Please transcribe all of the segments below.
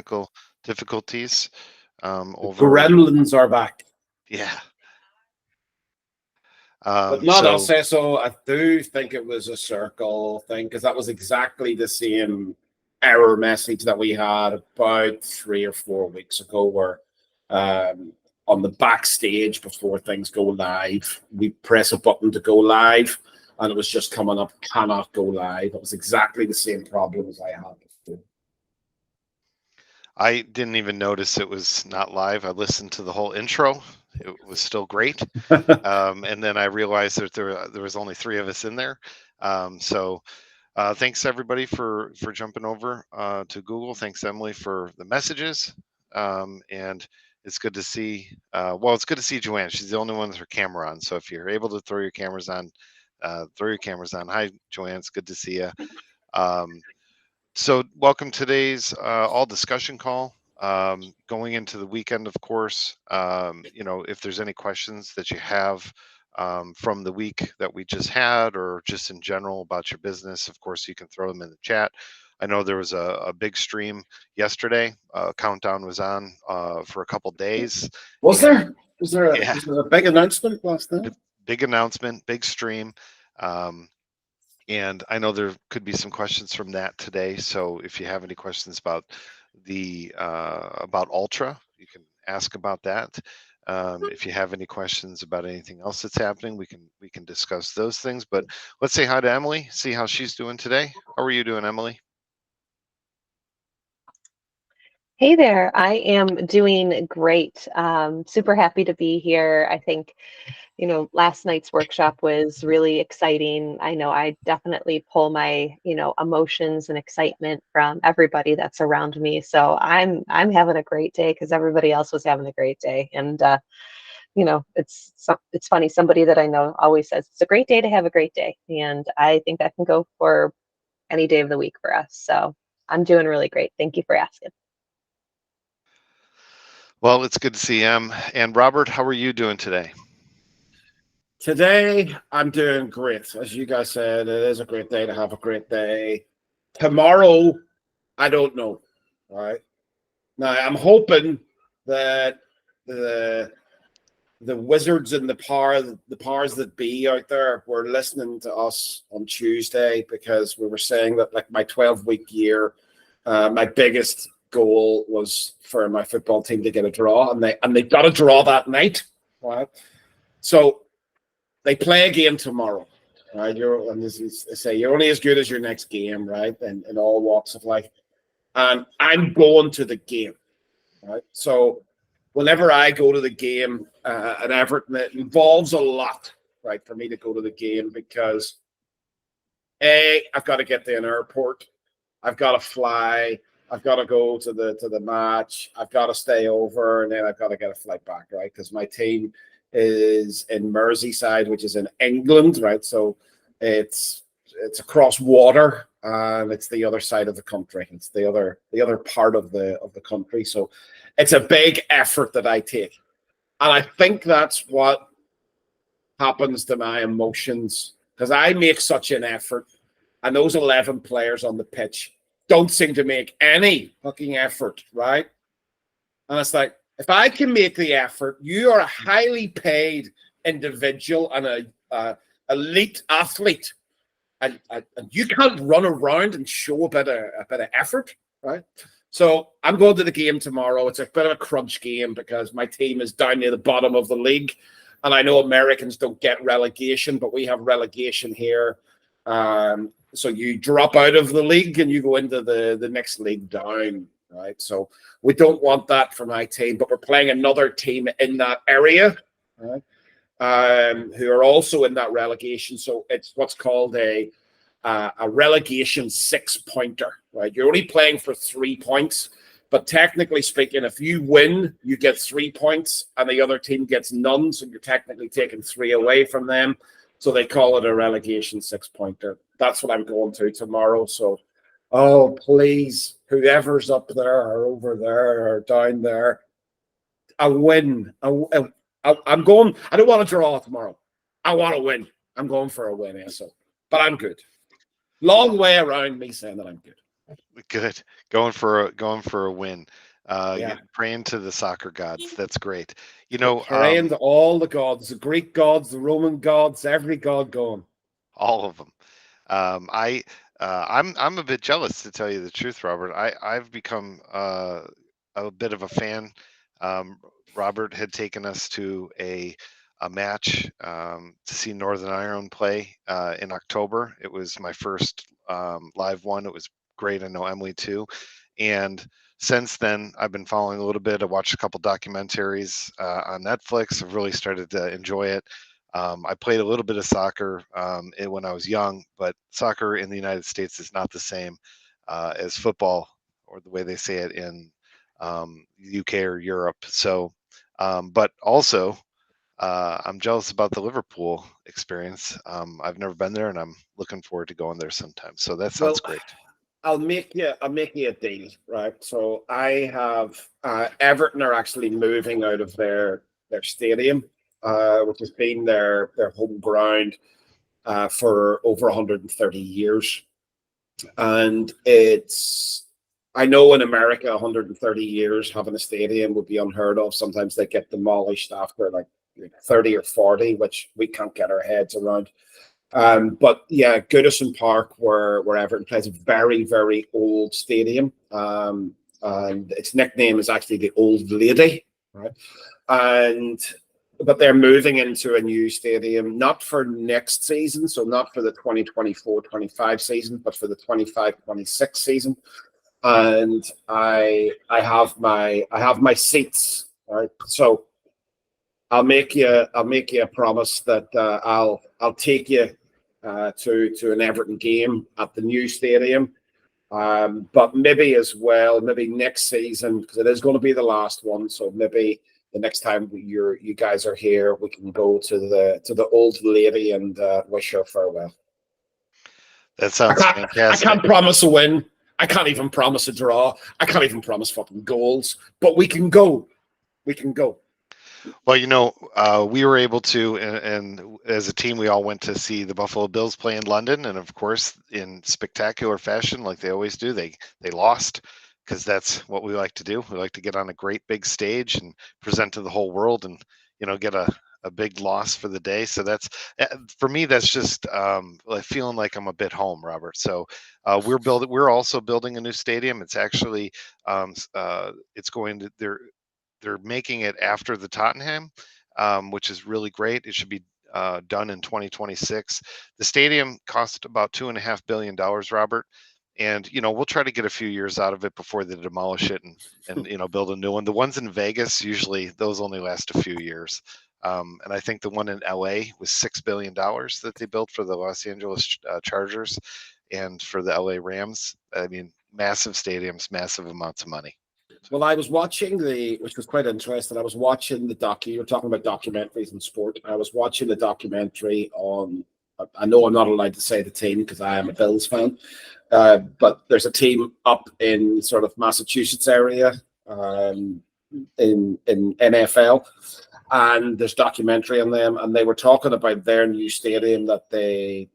technical difficulties. Over Gremlins are back. Yeah. But not us, so I do think it was a circle thing, because that was exactly the same error message that we had about 3 or 4 weeks ago, where on the backstage before things go live, we press a button to go live, and it was just coming up, cannot go live. It was exactly the same problem as I had before. I didn't even notice it was not live. I listened to the whole intro. It was still great. And then I realized that there was only 3 of us in there. So thanks everybody for jumping over to Google. Thanks Emily for the messages. And it's good to see, it's good to see Joanne. She's the only one with her camera on. So if you're able to throw your cameras on, throw your cameras on. Hi, Joanne, it's good to see you. So welcome to today's all discussion call. Going into the weekend, of course, if there's any questions that you have from the week that we just had, or just in general about your business, of course, you can throw them in the chat. I know there was a big stream yesterday. Countdown was on for a couple days. Was there a big announcement last night? Big announcement, big stream. And I know there could be some questions from that today. So if you have any questions about about Ultra, you can ask about that. If you have any questions about anything else that's happening, we can discuss those things. But let's say hi to Emily, see how she's doing today. How are you doing, Emily? Hey there, I am doing great. Super happy to be here. I think, last night's workshop was really exciting. I know I definitely pull my, emotions and excitement from everybody that's around me. So I'm having a great day because everybody else was having a great day. And it's funny. Somebody that I know always says it's a great day to have a great day, and I think that can go for any day of the week for us. So I'm doing really great. Thank you for asking. Well, it's good to see you. And Robert, how are you doing today? Today, I'm doing great. As you guys said, it is a great day to have a great day. Tomorrow, I don't know. All right. Now, I'm hoping that the wizards and the powers that be out there were listening to us on Tuesday, because we were saying that, like, my 12-week year, my biggest goal was for my football team to get a draw, and they got a draw that night, right? So they play a game tomorrow, right? You're only as good as your next game, right? And in all walks of life, and I'm going to the game, right? So whenever I go to the game at Everton, it involves a lot, right, for me to go to the game, because I've got to get to an airport, I've got to fly, I've got to go to the match, I've got to stay over, and then I've got to get a flight back, right? Because my team is in Merseyside, which is in England, right? So it's across water, and it's the other side of the country. It's the other part of the country. So it's a big effort that I take, and I think that's what happens to my emotions, because I make such an effort, and those 11 players on the pitch don't seem to make any fucking effort, right? And it's like, if I can make the effort, you are a highly paid individual and a elite athlete, and you can't run around and show a bit of effort, right? So I'm going to the game tomorrow. It's a bit of a crunch game because my team is down near the bottom of the league, and I know Americans don't get relegation, but we have relegation here. So you drop out of the league and you go into the next league down, right? So we don't want that for my team, but we're playing another team in that area, right? Who are also in that relegation. So it's what's called a relegation 6-pointer, right? You're only playing for 3 points, but technically speaking, if you win, you get 3 points, and the other team gets none. So you're technically taking 3 away from them. So they call it a relegation 6-pointer. That's what I'm going to tomorrow. So, oh, please, whoever's up there or over there or down there, a win. I'm going. I don't want to draw tomorrow. I want to win. I'm going for a win, so. But I'm good. Long way around me saying that I'm good. Good. Going for a win. Yeah. Praying to the soccer gods. That's great. Praying to all the gods, the Greek gods, the Roman gods, every god going. all of them. I'm a bit jealous, to tell you the truth, Robert. I've become a bit of a fan. Robert had taken us to a match to see Northern Ireland play in October. It was my first live one. It was great. I know Emily too. And since then, I've been following a little bit. I watched a couple documentaries on Netflix. I've really started to enjoy it. I played a little bit of soccer when I was young, but soccer in the United States is not the same as football, or the way they say it in UK or Europe. So, but also, I'm jealous about the Liverpool experience. I've never been there, and I'm looking forward to going there sometime. So that sounds Well, great. I'll make you a deal, right? So I have Everton are actually moving out of their stadium, which has been their home ground for over 130 years, and I know in America 130 years having a stadium would be unheard of. Sometimes they get demolished after like 30 or 40, which we can't get our heads around. But yeah, Goodison Park, where Everton plays, a very, very old stadium. And its nickname is actually the Old Lady, right? But they're moving into a new stadium, not for next season, so not for the 2024-25 season, but for the 25-26 season. And I have my seats, right? So I'll make you a promise that I'll take you to an Everton game at the new stadium, but maybe as well, maybe next season, because it is going to be the last one. So maybe the next time you guys are here, we can go to the Old Lady and wish her farewell. That sounds I fantastic. can't promise a win. I can't even promise a draw. I can't even promise fucking goals. But we can go. We can go. Well, we were able to, and as a team, we all went to see the Buffalo Bills play in London, and of course, in spectacular fashion, like they always do, they lost, because that's what we like to do. We like to get on a great big stage and present to the whole world, and get a big loss for the day. So that's, for me, that's just like feeling like I'm a bit home, Robert. So we're also building a new stadium. It's actually it's going to they're making it after the Tottenham, which is really great. It should be done in 2026. The stadium cost about $2.5 billion, Robert. And we'll try to get a few years out of it before they demolish it and build a new one. The ones in Vegas, usually those only last a few years. And I think the one in LA was $6 billion that they built for the Los Angeles Chargers and for the LA Rams. I mean, massive stadiums, massive amounts of money. Well, I was watching which was quite interesting. I was watching the you're talking about documentaries in sport. I was watching the documentary on, I know I'm not allowed to say the team because I am a Bills fan, but there's a team up in sort of Massachusetts area in NFL, and there's documentary on them, and they were talking about their new stadium that they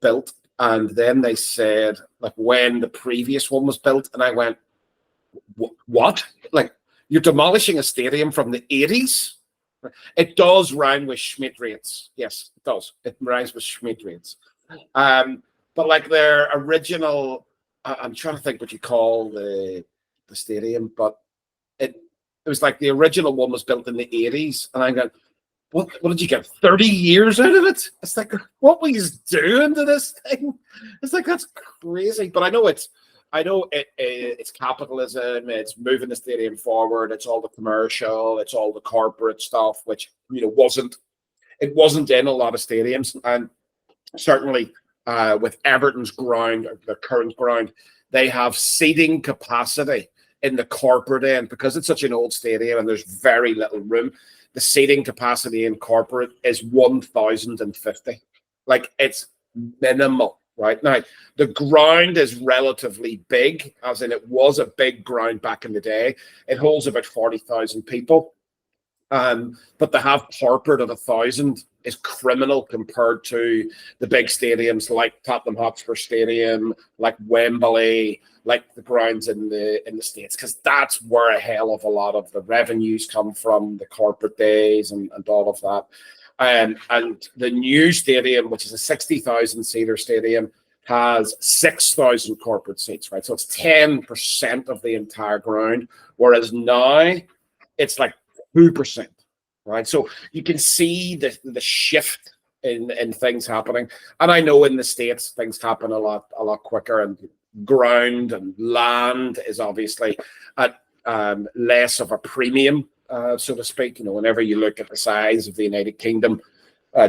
built, and then they said like when the previous one was built, and I went, what? Like, you're demolishing a stadium from the 80s? It does rhyme with Schmidt rates. Yes, it does. It rhymes with Schmidt rates. But like their original, I'm trying to think what you call the stadium, but it was like the original one was built in the 80s. And I go, what did you get? 30 years out of it? It's like, what were you doing to this thing? It's like, that's crazy. But I know it's capitalism. It's moving the stadium forward. It's all the commercial. It's all the corporate stuff, which wasn't in a lot of stadiums. And certainly with Everton's ground, the current ground, they have seating capacity in the corporate end because it's such an old stadium and there's very little room. The seating capacity in corporate is 1,050. Like, it's minimal. Right now, the ground is relatively big, as in it was a big ground back in the day. It holds about 40,000 people, but they have corporate at 1,000, is criminal compared to the big stadiums like Tottenham Hotspur Stadium, like Wembley, like the grounds in the States, because that's where a hell of a lot of the revenues come from, the corporate days and all of that. And the new stadium, which is a 60,000 seater stadium, has 6,000 corporate seats, right? So it's 10% of the entire ground, whereas now it's like 2%, right? So you can see the shift in things happening. And I know in the States things happen a lot quicker, and ground and land is obviously at less of a premium, so to speak. Whenever you look at the size of the United Kingdom,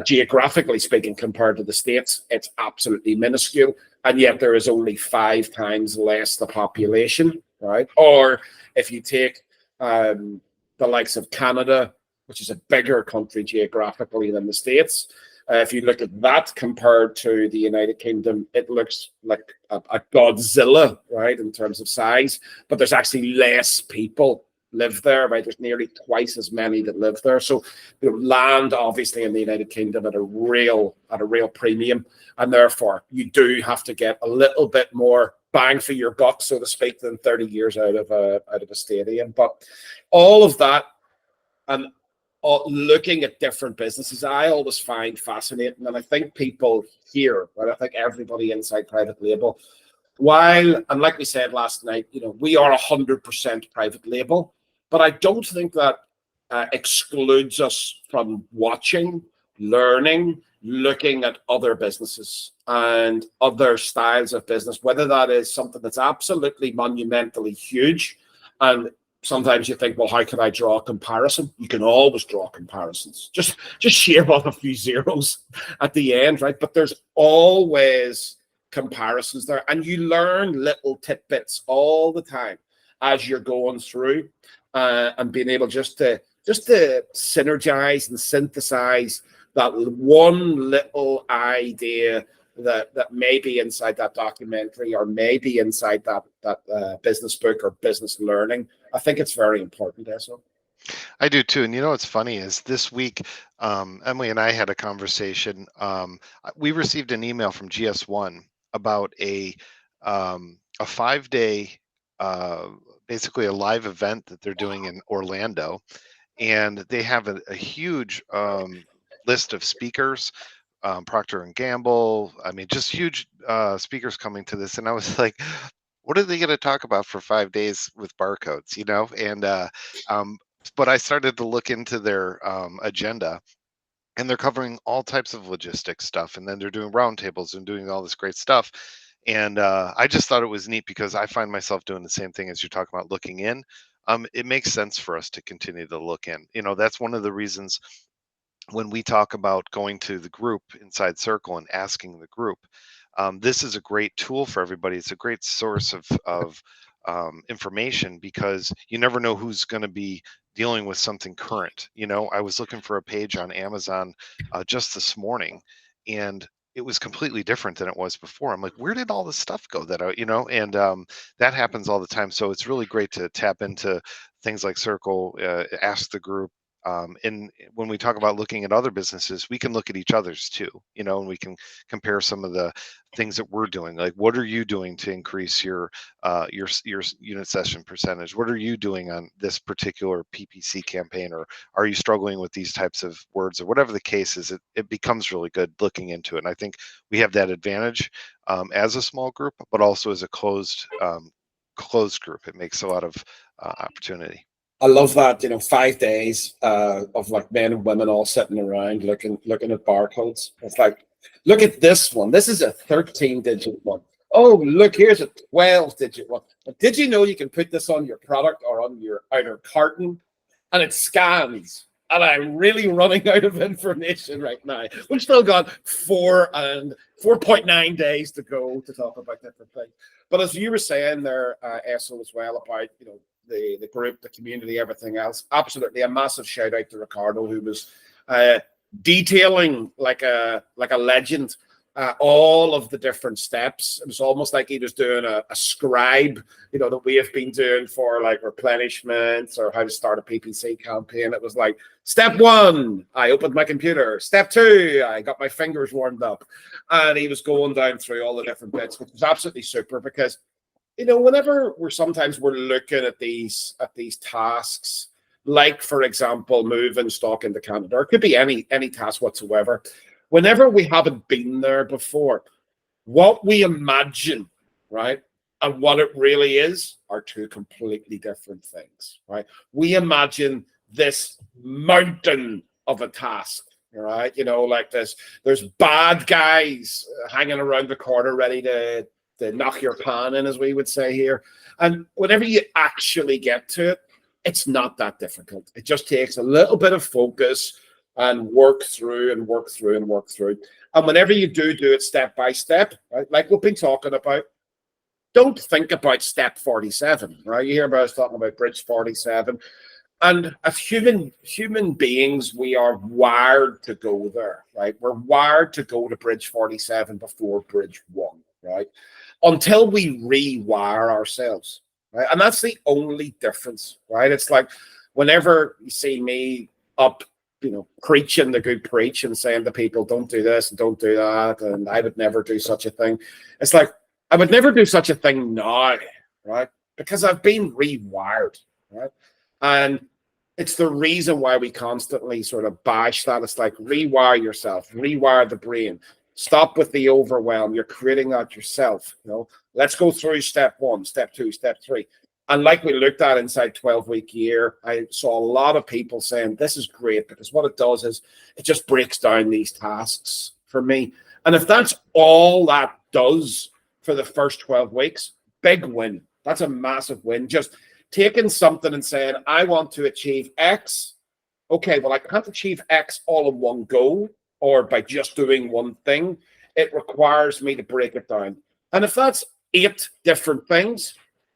geographically speaking, compared to the States, it's absolutely minuscule, and yet there is only 5 times less the population, right? Or if you take the likes of Canada, which is a bigger country geographically than the States, if you look at that compared to the United Kingdom, it looks like a Godzilla, right, in terms of size, but there's actually less people live there, right? There's nearly twice as many that live there. So land obviously in the United Kingdom at a real premium, and therefore you do have to get a little bit more bang for your buck, so to speak, than 30 years out of a stadium. But all of that and looking at different businesses, I always find fascinating, and I think people here, right? I think everybody inside private label, while, and like we said last night, we are 100% private label, but I don't think that excludes us from watching, learning, looking at other businesses and other styles of business, whether that is something that's absolutely monumentally huge. And sometimes you think, well, how can I draw a comparison? You can always draw comparisons. Just shave off a few zeros at the end, right? But there's always comparisons there, and you learn little tidbits all the time as you're going through, and being able just to synergize and synthesize that one little idea that may be inside that documentary, or maybe inside that business book or business learning. I think it's very important, Esso. I do too. And what's funny is this week, Emily and I had a conversation. We received an email from GS1 about a 5-day, basically a live event that they're doing in Orlando, and they have a huge list of speakers. Procter and Gamble. I mean, just huge speakers coming to this, and I was like, "What are they going to talk about for 5 days with barcodes?" And but I started to look into their agenda, and they're covering all types of logistics stuff, and then they're doing roundtables and doing all this great stuff. And I just thought it was neat, because I find myself doing the same thing as you're talking about, looking in. It makes sense for us to continue to look in. That's one of the reasons when we talk about going to the group inside Circle and asking the group, this is a great tool for everybody. It's a great source of information, because you never know who's going to be dealing with something current. I was looking for a page on Amazon just this morning, and it was completely different than it was before. I'm like, where did all this stuff go that and that happens all the time. So it's really great to tap into things like Circle, ask the group. And when we talk about looking at other businesses, we can look at each other's too, and we can compare some of the things that we're doing. Like, what are you doing to increase your unit session percentage? What are you doing on this particular PPC campaign? Or are you struggling with these types of words, or whatever the case is? It becomes really good looking into it. And I think we have that advantage as a small group, but also as a closed group. It makes a lot of opportunity. I love that, 5 days of like men and women all sitting around looking at barcodes. It's like, look at this one. This is a 13-digit one. Oh, look, here's a 12-digit one. But did you know you can put this on your product or on your outer carton, and it scans? And I'm really running out of information right now. We've still got 4.9 days to go to talk about different things. But as you were saying there, Esso, as well, about the group, the community, everything else, absolutely a massive shout out to Ricardo, who was detailing like a legend all of the different steps. It was almost like he was doing a scribe, that we have been doing for like replenishments or how to start a PPC campaign. It was like, step 1, I opened my computer. Step 2, I got my fingers warmed up. And he was going down through all the different bits, which was absolutely super because, whenever we're looking at these tasks, like, for example, moving stock into Canada, or it could be any task whatsoever. Whenever we haven't been there before, what we imagine, right, and what it really is are two completely different things, right? We imagine this mountain of a task, right? Like this, there's bad guys hanging around the corner ready to knock your pan in, as we would say here. And whenever you actually get to it, it's not that difficult. It just takes a little bit of focus and work through. And whenever you do it step by step, right, like we've been talking about, don't think about step 47, right? You hear about us talking about bridge 47. And as human beings, we are wired to go there, right? We're wired to go to bridge 47 before bridge 1, right? Until we rewire ourselves, right? And that's the only difference, right? It's like whenever you see me up, preaching the good preach and saying to people, don't do this and don't do that, and I would never do such a thing. It's like, I would never do such a thing now, right? Because I've been rewired, right? And it's the reason why we constantly sort of bash that. It's like, rewire yourself, rewire the brain. Stop with the overwhelm. You're creating that yourself. Let's go through step 1, step 2, step 3. And like we looked at inside 12-week year, I saw a lot of people saying, this is great, because what it does is it just breaks down these tasks for me. And if that's all that does for the first 12 weeks, big win. That's a massive win. Just taking something and saying, I want to achieve X. Okay, well, I can't achieve X all in one go or by just doing one thing. It requires me to break it down. And if that's 8 different things,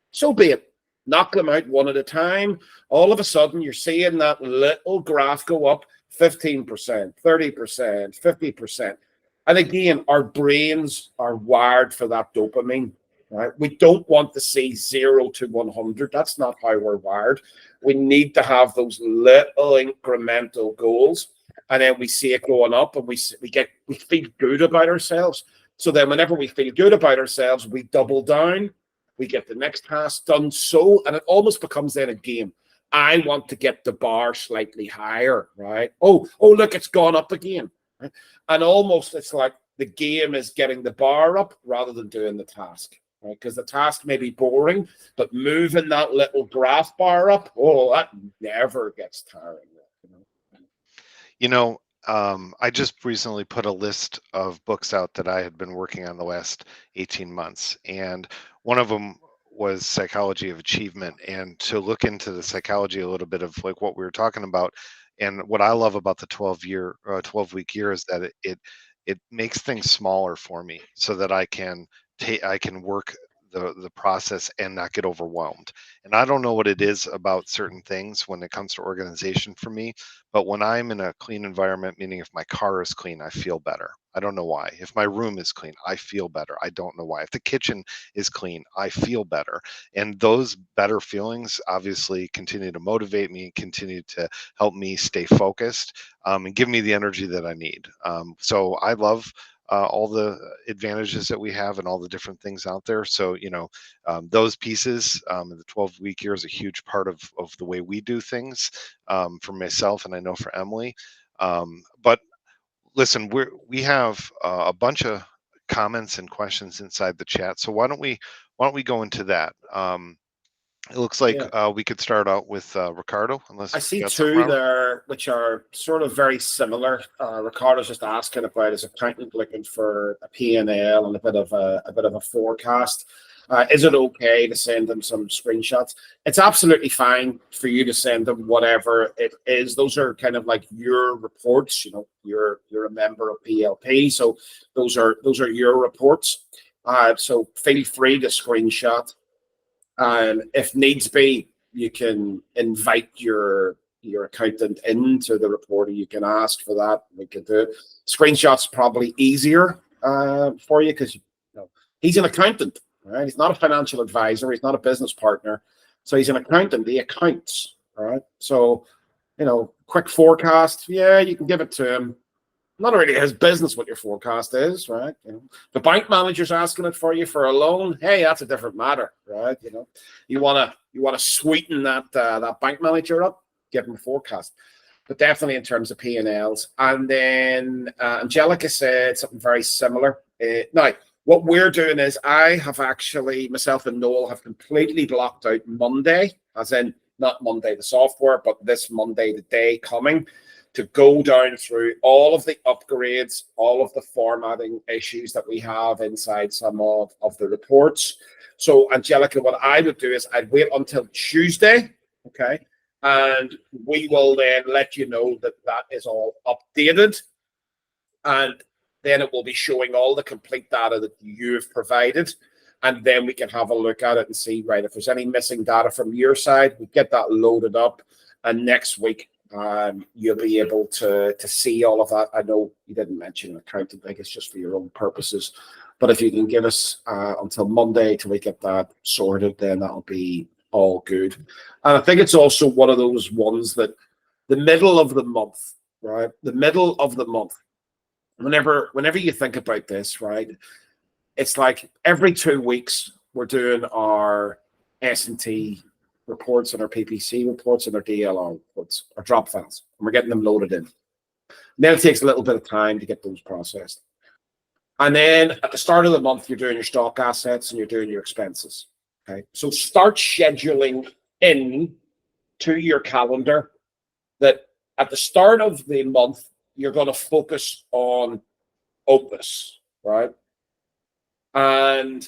so be it. Knock them out one at a time. All of a sudden, you're seeing that little graph go up 15%, 30%, 50%. And again, our brains are wired for that dopamine, right? We don't want to see 0 to 100. That's not how we're wired. We need to have those little incremental goals. And then we see it going up and we feel good about ourselves. So then whenever we feel good about ourselves, we double down. We get the next task done. And it almost becomes then a game. I want to get the bar slightly higher, right? Oh, look, it's gone up again. Right? And almost it's like the game is getting the bar up rather than doing the task, right? Because the task may be boring, but moving that little graph bar up, that never gets tiring. I just recently put a list of books out that I had been working on the last 18 months. And one of them was Psychology of Achievement. And to look into the psychology a little bit of like what we were talking about. And what I love about the 12-week year is that it makes things smaller for me so that I can work the process and not get overwhelmed. And I don't know what it is about certain things when it comes to organization for me, but when I'm in a clean environment, meaning if my car is clean, I feel better. I don't know why. If my room is clean, I feel better. I don't know why. If the kitchen is clean, I feel better. And those better feelings obviously continue to motivate me, continue to help me stay focused, and give me the energy that I need. So I love all the advantages that we have and all the different things out there. So, those pieces, the 12-week year is a huge part of the way we do things, for myself and I know for Emily. But listen, we have a bunch of comments and questions inside the chat. So why don't we go into that? It looks like we could start out with Ricardo. Unless I see 2 there, which are sort of very similar. Ricardo's just asking about his accountant looking for a P&L and a bit of a forecast. Is it okay to send them some screenshots? It's absolutely fine for you to send them whatever it is. Those are kind of like your reports. You're a member of PLP, so those are your reports. So feel free to screenshot. And if needs be, you can invite your accountant into the report, or you can ask for that. We can do it. Screenshots probably easier, for you because he's an accountant, right? He's not a financial advisor. He's not a business partner. So he's an accountant. He accounts, right? So, quick forecast. Yeah, you can give it to him. Not really his business what your forecast is, right? The bank manager's asking it for you for a loan. Hey, that's a different matter, right? You wanna sweeten that bank manager up, give him a forecast. But definitely in terms of P&Ls. And then Angelica said something very similar. Now, what we're doing is myself and Noel have completely blocked out Monday, as in not Monday the software, but this Monday, the day coming, to go down through all of the upgrades, all of the formatting issues that we have inside some of the reports. So, Angelica, what I would do is I'd wait until Tuesday, okay? And we will then let you know that is all updated. And then it will be showing all the complete data that you've provided. And then we can have a look at it and see, right, if there's any missing data from your side, we get that loaded up. And next week, you'll be able to see all of that. I know you didn't mention accounting, I guess just for your own purposes. But if you can give us until Monday till we get that sorted, then that'll be all good. And I think it's also one of those ones that the middle of the month, right? The middle of the month, whenever you think about this, right? It's like every 2 weeks we're doing our S&T reports and our PPC reports and our DLR reports, our drop files, and we're getting them loaded in. And then it takes a little bit of time to get those processed. And then at the start of the month, you're doing your stock assets and you're doing your expenses. Okay, so start scheduling in to your calendar that at the start of the month, you're going to focus on Opus, right? And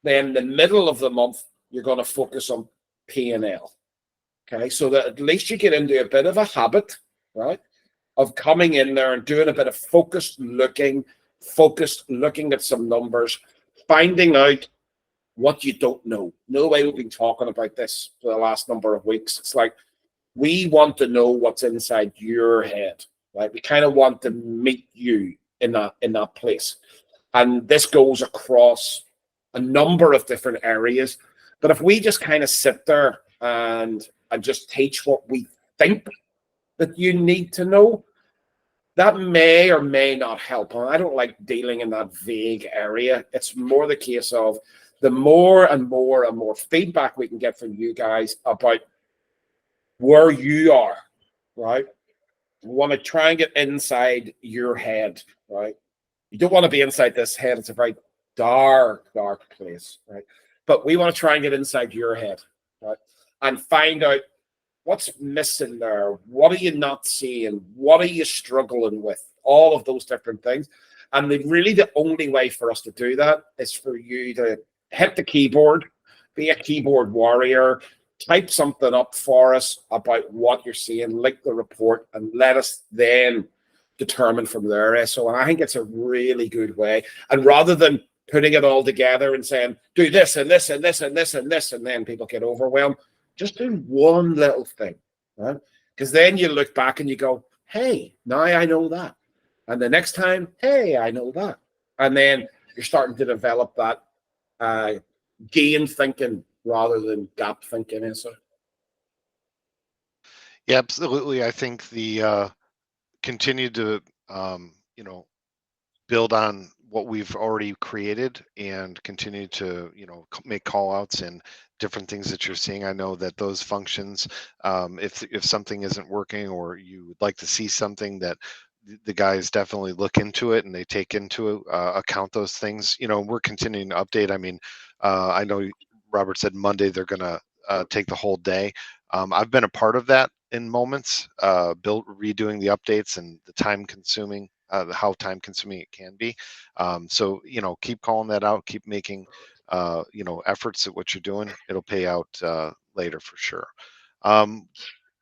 then the middle of the month, you're going to focus on P&L. Okay, so that at least you get into a bit of a habit, right, of coming in there and doing a bit of focused looking at some numbers, finding out what you don't know. No way we've been talking about this for the last number of weeks. It's like we want to know what's inside your head, right? We kind of want to meet you in that place. And this goes across a number of different areas. But if we just kind of sit there and just teach what we think that you need to know, that may or may not help. And I don't like dealing in that vague area. It's more the case of the more and more and more feedback we can get from you guys about where you are, right? We want to try and get inside your head, right? You don't want to be inside this head. It's a very dark, dark place, right? But we want to try and get inside your head, right? And find out what's missing there. What are you not seeing? What are you struggling with? All of those different things. And the only way for us to do that is for you to hit the keyboard, be a keyboard warrior, type something up for us about what you're seeing, link the report, and let us then determine from there. So I think it's a really good way. And rather than putting it all together and saying, do this and this and this and this and this, and then people get overwhelmed, just do one little thing, right? Because then you look back and you go, hey, now I know that. And the next time, hey, I know that. And then you're starting to develop that gain thinking rather than gap thinking. Yeah, absolutely. I think the continue to build on what we've already created and continue to make call outs and different things that you're seeing. I know that those functions, if something isn't working or you would like to see something, that the guys definitely look into it and they take into account those things. We're continuing to update. I mean, I know Robert said Monday they're going to take the whole day. I've been a part of that in moments, redoing the updates and the time consuming, how time consuming it can be. So keep calling that out, keep making efforts at what you're doing. It'll pay out later for sure.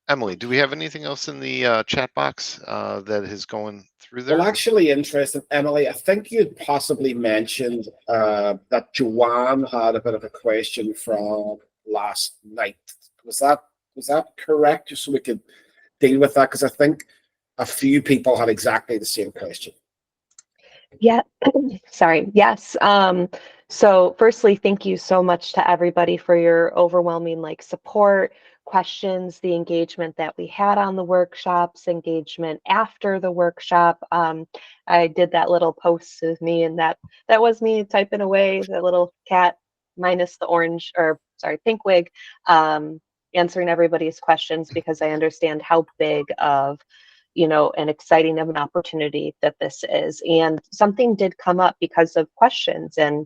Emily, do we have anything else in the chat box that is going through there? Well, actually, interesting, Emily. I think you'd possibly mentioned that Joanne had a bit of a question from last night. Was that correct? Just so we could deal with that, because I think a few people had exactly the same question. Yeah, sorry. Yes. So firstly, thank you so much to everybody for your overwhelming support, questions, the engagement that we had on the workshops, engagement after the workshop. I did that little post with me, and that was me typing away, the little cat minus the orange, or sorry, pink wig, answering everybody's questions, because I understand how big of and exciting of an opportunity that this is. And something did come up because of questions. And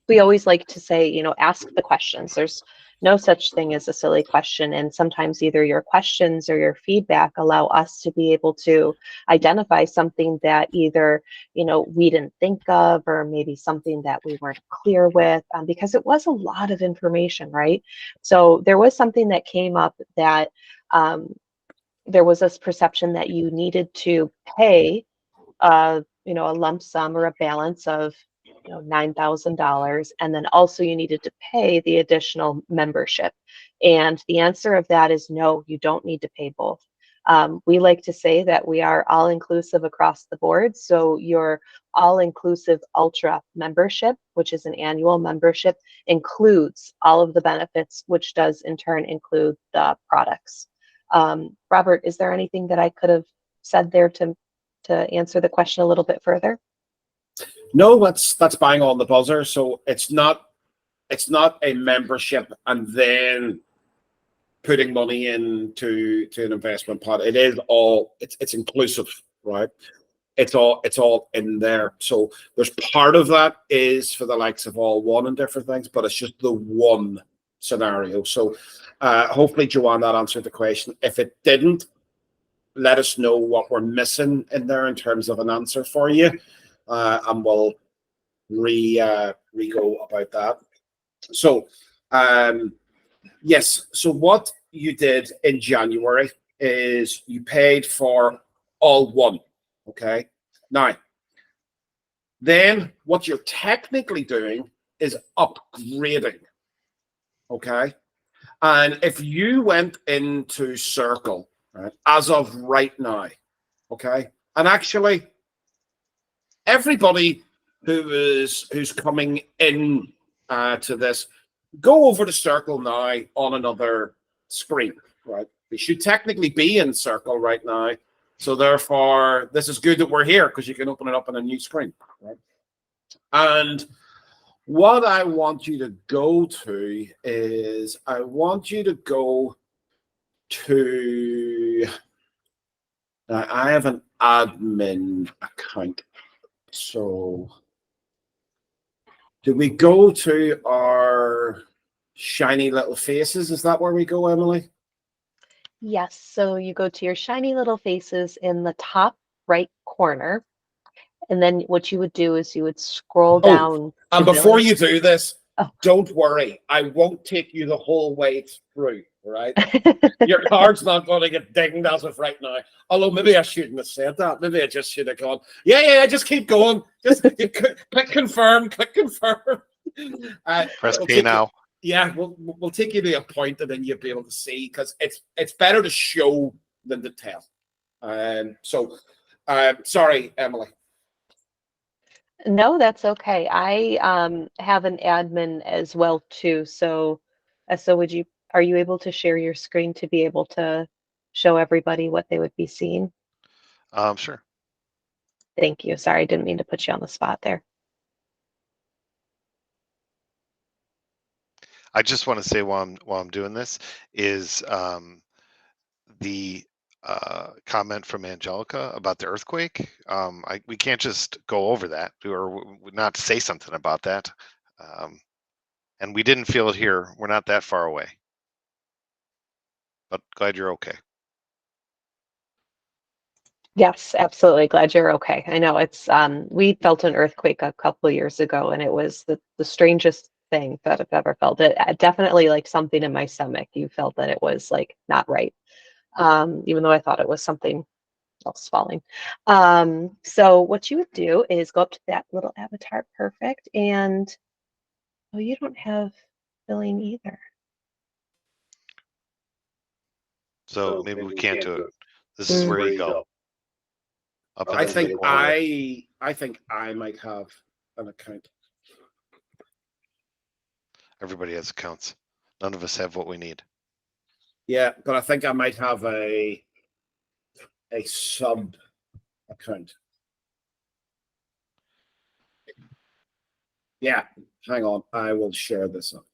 we always like to say, ask the questions. There's no such thing as a silly question. And sometimes either your questions or your feedback allow us to be able to identify something that either, we didn't think of, or maybe something that we weren't clear with, because it was a lot of information, right? So there was something that came up that, there was this perception that you needed to pay, a lump sum or a balance of, $9,000, and then also you needed to pay the additional membership. And the answer of that is no, you don't need to pay both. We like to say that we are all inclusive across the board. So your all inclusive Ultra membership, which is an annual membership, includes all of the benefits, which does in turn include the products. Robert, is there anything that I could have said there to answer the question a little bit further? No, that's bang on the buzzer. So it's not a membership and then putting money into an investment pot. It is all it's inclusive, right? It's all in there. So there's part of that is for the likes of All One and different things, but it's just the one scenario. So hopefully, Joanne, that answered the question. If it didn't, let us know what we're missing in there in terms of an answer for you, and we'll re-go about that. So, yes. So what you did in January is you paid for All One. Okay. Now, then what you're technically doing is upgrading. Okay. And if you went into Circle, right, as of right now, okay, and actually everybody who's coming in to this, go over to Circle now on another screen, right? We should technically be in Circle right now. So therefore, this is good that we're here because you can open it up on a new screen, right? And what I want you to go to is I want you to go to, now I have an admin account. So do we go to our shiny little faces? Is that where we go, Emily? Yes. So you go to your shiny little faces in the top right corner. And then what you would do is you would scroll down. And before you do this, oh. Don't worry. I won't take you the whole way through, right? Your card's not going to get dinged as of right now. Although maybe I shouldn't have said that. Maybe I just should have gone, yeah, just keep going. Just click confirm, click confirm. Press pay now. Yeah, we'll take you to a point and then you'll be able to see, because it's better to show than to tell. So sorry, Emily. No, that's okay. I have an admin as well too. So are you able to share your screen to be able to show everybody what they would be seeing? Sure. Thank you. Sorry, I didn't mean to put you on the spot there. I just want to say while I'm doing this is the comment from Angelica about the earthquake. We can't just go over that or not say something about that. And we didn't feel it here. We're not that far away. But glad you're okay. Yes, absolutely. Glad you're okay. I know it's we felt an earthquake a couple of years ago, and it was the strangest thing that I've ever felt. It definitely like something in my stomach. You felt that it was like not right. Even though I thought it was something else falling. So what you would do is go up to that little avatar, perfect, and oh, you don't have billing either. So maybe we can't do it. This is where you go. up in I the think middle area. I think I might have an account. Everybody has accounts. None of us have what we need. Yeah, but I think I might have a sub account. Yeah, hang on. I will share this up.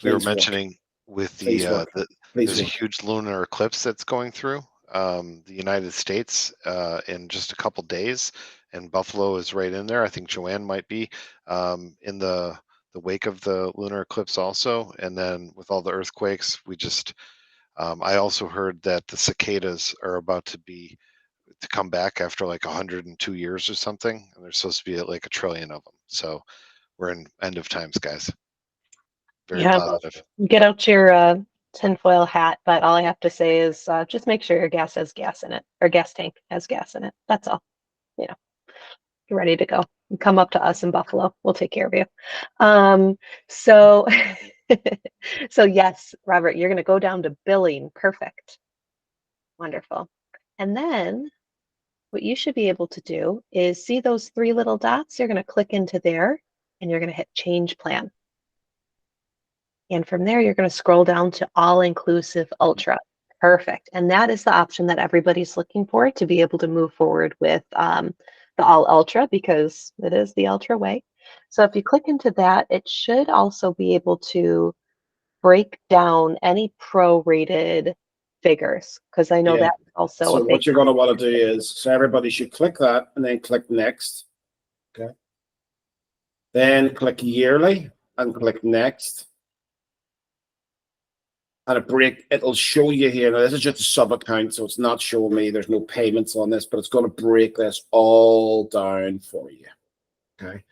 We were Please work. mentioning with Please work. Please there's a work. huge lunar eclipse that's going through the United States in just a couple days, and Buffalo is right in there. I think Joanne might be in the wake of the lunar eclipse also. And then with all the earthquakes, we just I also heard that the cicadas are about to come back after like 102 years or something, and there's supposed to be like 1 trillion of them. So we're in end of times, guys. Very Yeah. positive. Get out your tinfoil hat, but all I have to say is just make sure your gas has gas in it, or gas tank has gas in it. That's all. You know, you're ready to go. You come up to us in Buffalo. We'll take care of you. So, so yes, Robert, you're going to go down to billing. Perfect. Wonderful. And then what you should be able to do is see those 3 little dots. You're going to click into there and you're going to hit change plan. And from there, you're going to scroll down to all-inclusive ultra. Perfect. And that is the option that everybody's looking for to be able to move forward with the all ultra, because it is the ultra way. So if you click into that, it should also be able to break down any prorated figures, because I know Yeah. that's also So a big. what you're going to want to do is, so everybody should click that and then click next. Okay. Then click yearly and click next. And it'll show you here. Now, this is just a sub account, so it's not showing me there's no payments on this, but it's going to break this all down for you. Okay.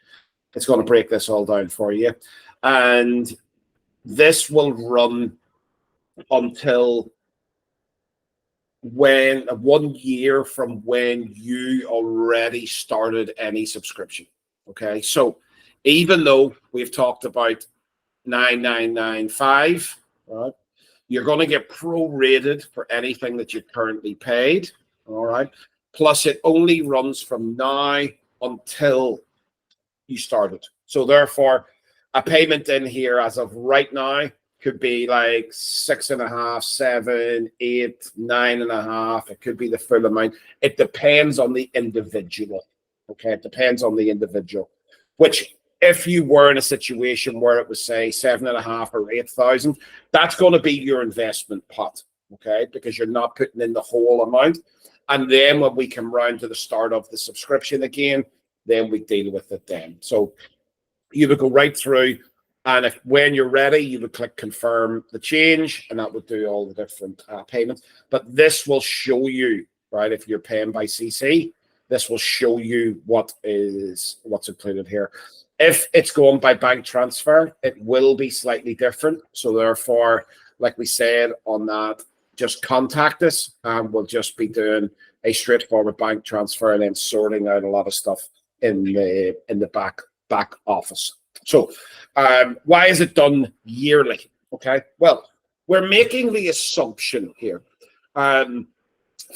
It's going to break this all down for you. And this will run until 1 year from when you already started any subscription. Okay. So even though we've talked about 9,995, right? You're going to get prorated for anything that you currently paid. All right. Plus, it only runs from now until you started. So therefore, a payment in here as of right now could be like 6.5, 7, 8, 9.5. It could be the full amount. It depends on the individual. Okay. It depends on the individual, which, if you were in a situation where it was, say, 7.5 or 8,000, that's going to be your investment pot, okay? Because you're not putting in the whole amount. And then when we come round to the start of the subscription again, then we deal with it then. So you would go right through, and when you're ready, you would click confirm the change, and that would do all the different payments. But this will show you, right, if you're paying by CC, this will show you what's included here. If it's going by bank transfer, it will be slightly different. So therefore, like we said on that, just contact us and we'll just be doing a straightforward bank transfer and then sorting out a lot of stuff in the back office. So why is it done yearly? Okay, well, we're making the assumption here.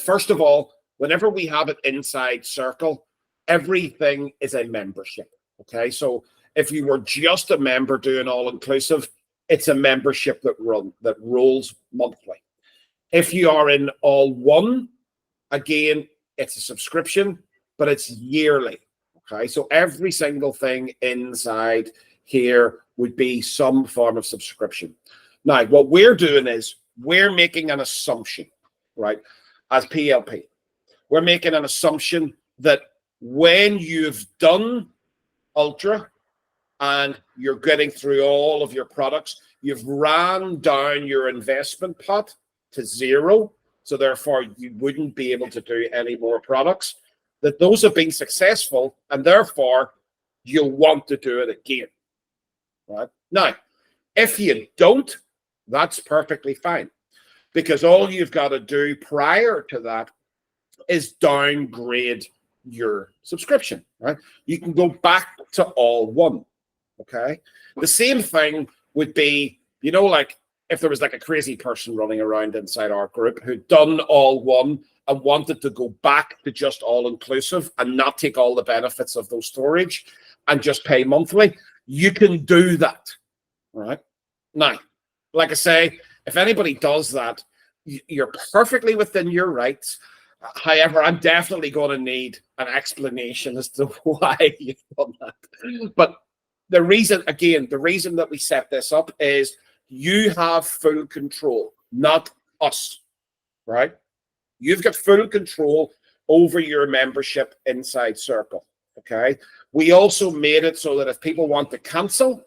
First of all, whenever we have it inside Circle, everything is a membership. Okay, so if you were just a member doing all inclusive, it's a membership that rolls monthly. If you are in all one, again, it's a subscription, but it's yearly. Okay, so every single thing inside here would be some form of subscription. Now, what we're doing is we're making an assumption, right? As PLP, we're making an assumption that when you've done Ultra and you're getting through all of your products, you've ran down your investment pot to 0. So therefore, you wouldn't be able to do any more products. That those have been successful, and therefore you'll want to do it again. Right? Now, if you don't, that's perfectly fine, because all you've got to do prior to that is downgrade your subscription, right? You can go back to all one, okay? The same thing would be, like if there was like a crazy person running around inside our group who'd done all one and wanted to go back to just all inclusive and not take all the benefits of those storage and just pay monthly, you can do that, right? Now, like I say, if anybody does that, you're perfectly within your rights. However, I'm definitely going to need an explanation as to why you've done that. But the reason that we set this up is you have full control, not us, right? You've got full control over your membership inside Circle, okay? We also made it so that if people want to cancel,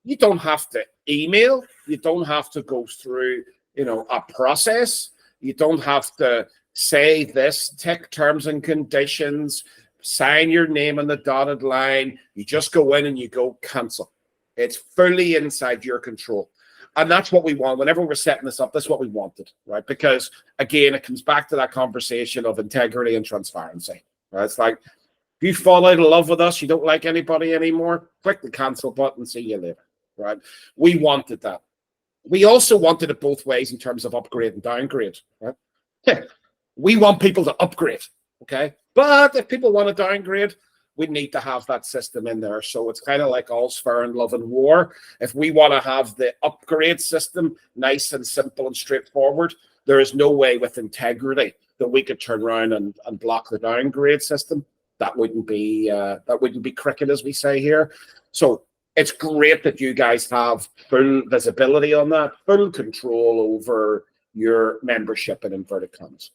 you don't have to email. You don't have to go through, a process. You don't have to say this, tick terms and conditions, sign your name on the dotted line. You just go in and you go cancel. It's fully inside your control. And that's what we want. Whenever we're setting this up, that's what we wanted, right? Because, again, it comes back to that conversation of integrity and transparency, right? It's like, if you fall out of love with us, you don't like anybody anymore, click the cancel button, see you later, right? We wanted that. We also wanted it both ways in terms of upgrade and downgrade, right? We want people to upgrade, okay? But if people want to downgrade, we need to have that system in there. So it's kind of like all's fair in love and war. If we want to have the upgrade system nice and simple and straightforward, there is no way with integrity that we could turn around and block the downgrade system. That wouldn't be cricket, as we say here. So it's great that you guys have full visibility on that, full control over your membership in inverted commas.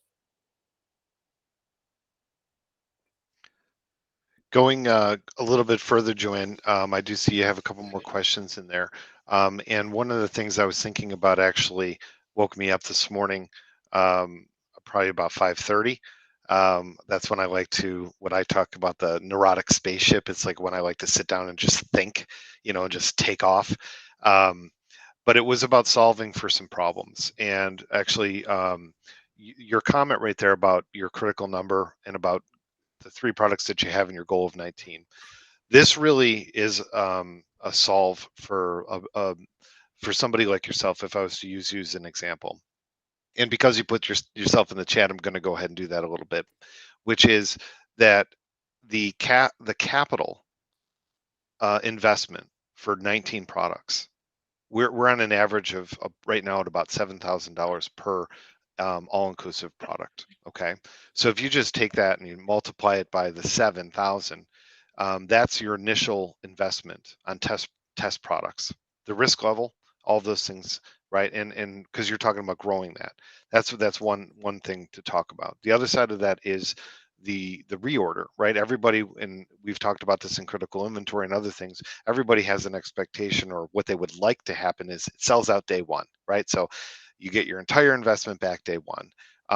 Going a little bit further, Joanne, I do see you have a couple more questions in there. And one of the things I was thinking about actually woke me up this morning, probably about 5:30. That's when I talk about the neurotic spaceship. It's like when I like to sit down and just think, just take off. But it was about solving for some problems. And actually, your comment right there about your critical number and about the 3 products that you have in your goal of 19. This really is a solve for somebody like yourself. If I was to use you as an example, and because you put yourself in the chat, I'm going to go ahead and do that a little bit, which is that the capital investment for 19 products, we're on an average of right now at about $7,000 per all-inclusive product. Okay, so if you just take that and you multiply it by the 7,000, that's your initial investment on test products, the risk level, all of those things, right? And because you're talking about growing that's one thing to talk about. The other side of that is the reorder, right? Everybody, and we've talked about this in critical inventory and other things, everybody has an expectation, or what they would like to happen is it sells out day one, right? So you get your entire investment back day one.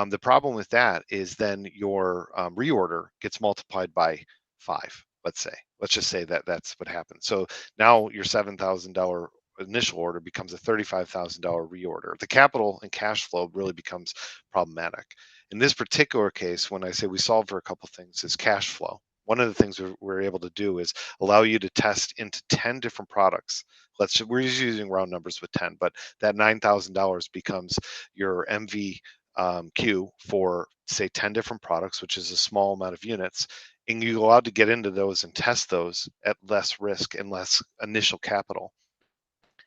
The problem with that is then your reorder gets multiplied by 5, let's just say that that's what happens. So now your $7,000 initial order becomes a $35,000 reorder. The capital and cash flow really becomes problematic. In this particular case, when I say we solve for a couple things, is cash flow. One of the things we're able to do is allow you to test into 10 different products. We're just using round numbers with 10, but that $9,000 becomes your MVQ for, say, 10 different products, which is a small amount of units. And you're allowed to get into those and test those at less risk and less initial capital.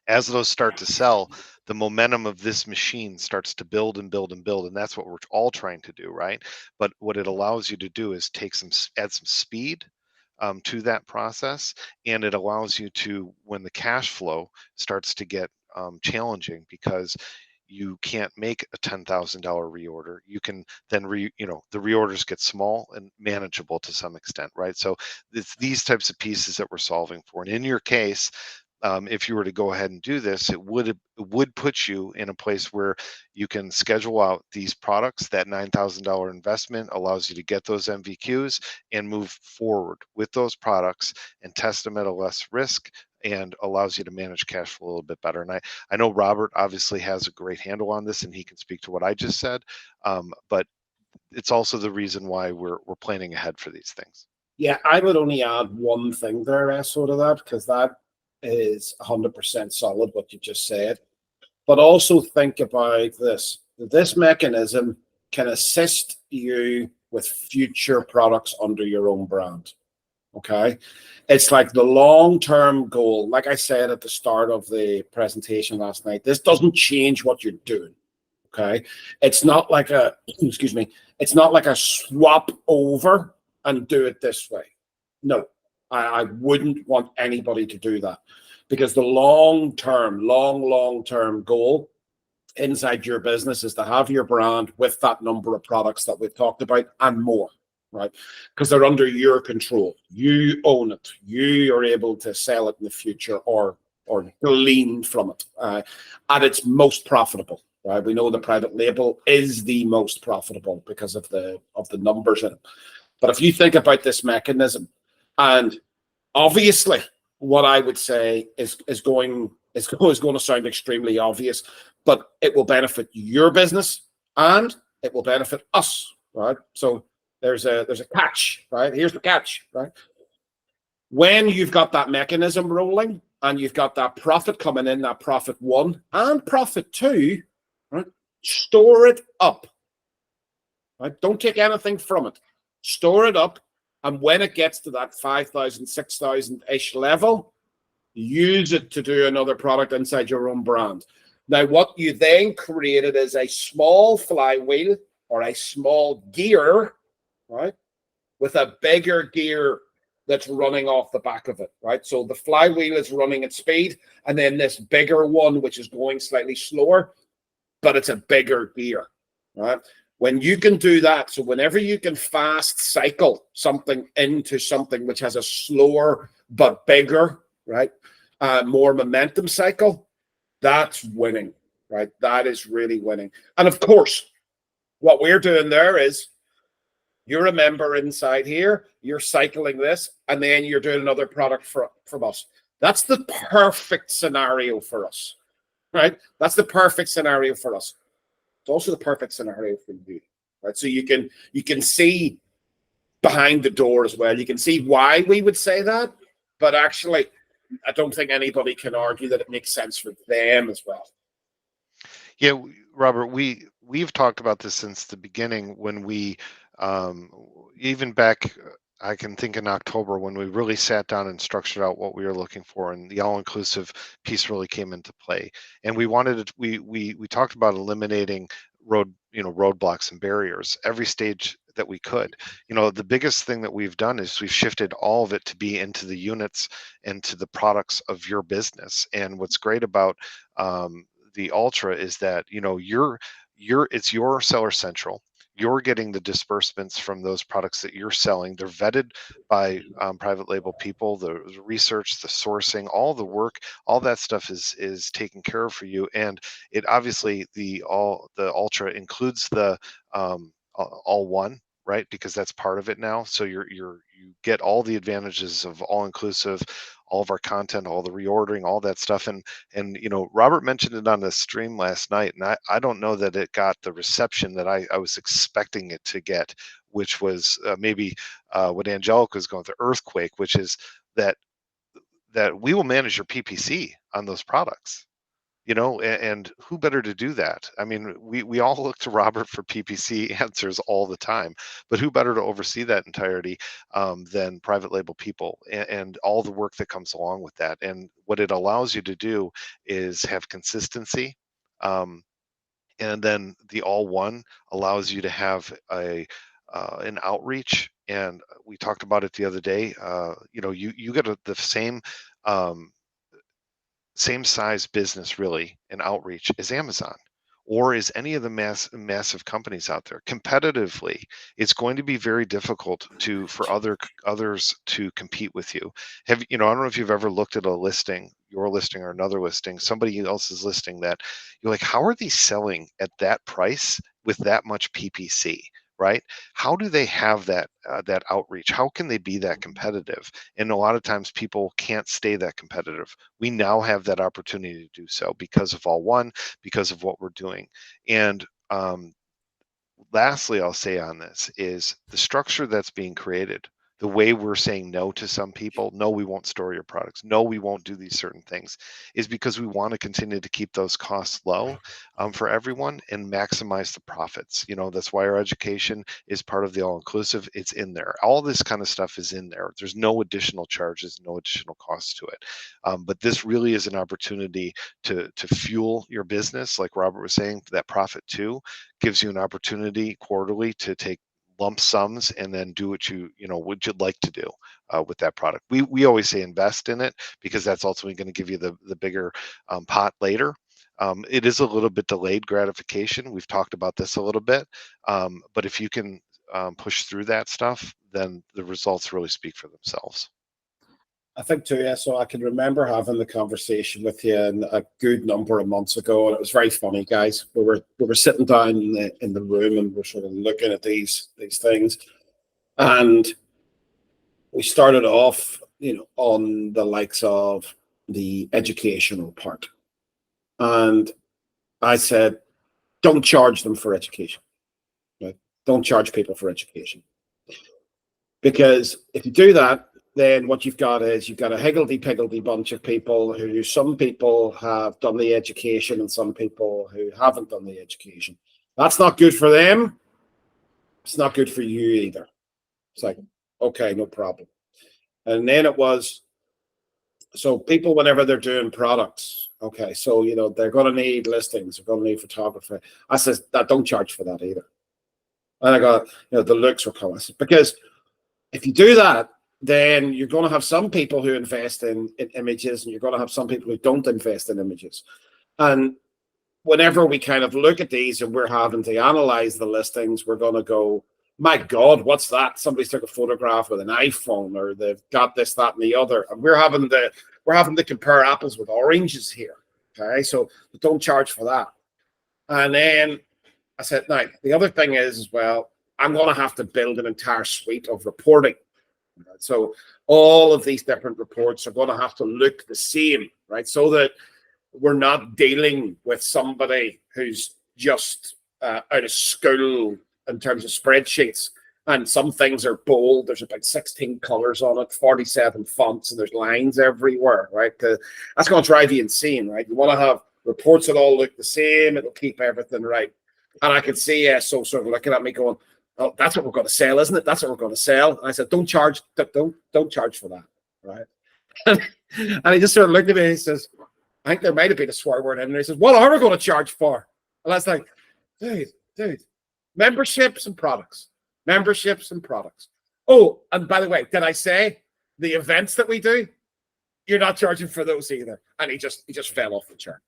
As those start to sell, the momentum of this machine starts to build and build and build, and that's what we're all trying to do, right? But what it allows you to do is add some speed to that process, and it allows you to, when the cash flow starts to get challenging, because you can't make a $10,000 reorder, you can then the reorders get small and manageable to some extent, right? So it's these types of pieces that we're solving for. And in your case, if you were to go ahead and do this, it would put you in a place where you can schedule out these products. That $9,000 investment allows you to get those MVQs and move forward with those products and test them at a less risk, and allows you to manage cash flow a little bit better. And I know Robert obviously has a great handle on this, and he can speak to what I just said, but it's also the reason why we're planning ahead for these things. Yeah, I would only add one thing there, Esso, to that, because that is 100% solid what you just said. But also think about this. This mechanism can assist you with future products under your own brand. Okay. It's like the long-term goal. Like I said at the start of the presentation last night, this doesn't change what you're doing. Okay. It's not like a, excuse me, it's not like a swap over and do it this way. No, I wouldn't want anybody to do that, because the long-term, long-term goal inside your business is to have your brand with that number of products that we've talked about and more, right? Because they're under your control. You own it. You are able to sell it in the future or glean from it at its most profitable. Right? We know the private label is the most profitable because of the numbers in it. But if you think about this mechanism, and obviously, what I would say is going to sound extremely obvious, but it will benefit your business and it will benefit us, right? So there's a catch, right? Here's the catch, right? When you've got that mechanism rolling and you've got that profit coming in, that profit 1 and profit 2, right? Store it up, right? Don't take anything from it. Store it up, and when it gets to that 5,000, 6,000-ish level, use it to do another product inside your own brand. Now, what you then created is a small flywheel or a small gear, right, with a bigger gear that's running off the back of it, right? So the flywheel is running at speed, and then this bigger one, which is going slightly slower, but it's a bigger gear, right? When you can do that, so whenever you can fast cycle something into something which has a slower but bigger, right, more momentum cycle, that's winning, right? That is really winning. And of course, what we're doing there is you're a member inside here, you're cycling this, and then you're doing another product from us. That's the perfect scenario for us, right? That's the perfect scenario for us. It's also the perfect scenario for you, right? So you can see behind the door as well. You can see why we would say that, but actually, I don't think anybody can argue that it makes sense for them as well. Yeah, Robert, we've talked about this since the beginning when we even back I can think in October when we really sat down and structured out what we were looking for, and the all-inclusive piece really came into play. And we wanted to, we talked about eliminating roadblocks and barriers every stage that we could. The biggest thing that we've done is we've shifted all of it to be into the units and to the products of your business. And what's great about the Ultra is that it's your Seller Central. You're getting the disbursements from those products that you're selling. They're vetted by private label people. The research, the sourcing, all the work, all that stuff is taken care of for you. And it obviously the Ultra includes the all one, right? Because that's part of it now. So you get all the advantages of all inclusive, all of our content, all the reordering, all that stuff. And Robert mentioned it on the stream last night, and I don't know that it got the reception that I was expecting it to get, which was maybe what Angelica was going through, earthquake, which is that we will manage your PPC on those products. And who better to do that? I mean, we all look to Robert for PPC answers all the time, but who better to oversee that entirety than private label people and all the work that comes along with that. And what it allows you to do is have consistency. And then the all one allows you to have an outreach. And we talked about it the other day. You get the same size business really and outreach as Amazon or is any of the massive companies out there. Competitively, it's going to be very difficult for others to compete with you. I don't know if you've ever looked at a listing, your listing or another listing, somebody else's listing, that you're like, how are they selling at that price with that much PPC? Right? How do they have that outreach? How can they be that competitive? And a lot of times people can't stay that competitive. We now have that opportunity to do so because of all one, because of what we're doing. And lastly, I'll say on this is the structure that's being created the way we're saying no to some people, no, we won't store your products, no, we won't do these certain things, is because we want to continue to keep those costs low for everyone and maximize the profits. That's why our education is part of the all-inclusive. It's in there. All this kind of stuff is in there. There's no additional charges, no additional costs to it. But this really is an opportunity to fuel your business. Like Robert was saying, that profit too gives you an opportunity quarterly to take lump sums and then do what would you like to do with that product. We always say invest in it, because that's ultimately going to give you the bigger pot later. It is a little bit delayed gratification. We've talked about this a little bit, but if you can push through that stuff, then the results really speak for themselves. I think too, yeah. So I can remember having the conversation with you a good number of months ago, and it was very funny, guys. We were sitting down in the room, and we're sort of looking at these things, and we started off, on the likes of the educational part, and I said, don't charge them for education, right? Don't charge people for education, because if you do that, then what you've got is you've got a higgledy-piggledy bunch of people who, some people have done the education and some people who haven't done the education. That's not good for them. It's not good for you either. It's like, okay, no problem. And then it was, so people, whenever they're doing products, okay, so, they're going to need listings, they're going to need photography. I said, don't charge for that either. And I got, the looks were coming. Because if you do that, then you're going to have some people who invest in images, and you're going to have some people who don't invest in images. And whenever we kind of look at these and we're having to analyze the listings, we're going to go, my God, what's that? Somebody's took a photograph with an iPhone, or they've got this, that, and the other. And we're having to compare apples with oranges here. Okay, so don't charge for that. And then I said, now, the other thing is, as well, I'm going to have to build an entire suite of reporting. So all of these different reports are going to have to look the same, right? So that we're not dealing with somebody who's just out of school in terms of spreadsheets. And some things are bold. There's about 16 colors on it, 47 fonts, and there's lines everywhere, right? That's going to drive you insane, right? You want to have reports that all look the same. It'll keep everything right. And I could see so sort of looking at me going, oh, that's what we're going to sell, isn't it? That's what we're going to sell. And I said, don't charge for that, right? And he just sort of looked at me and he says, I think there might have been a swear word in there. He says, what are we going to charge for? And I was like, dude, memberships and products. Oh, and by the way, did I say the events that we do? You're not charging for those either. And he just fell off the chair.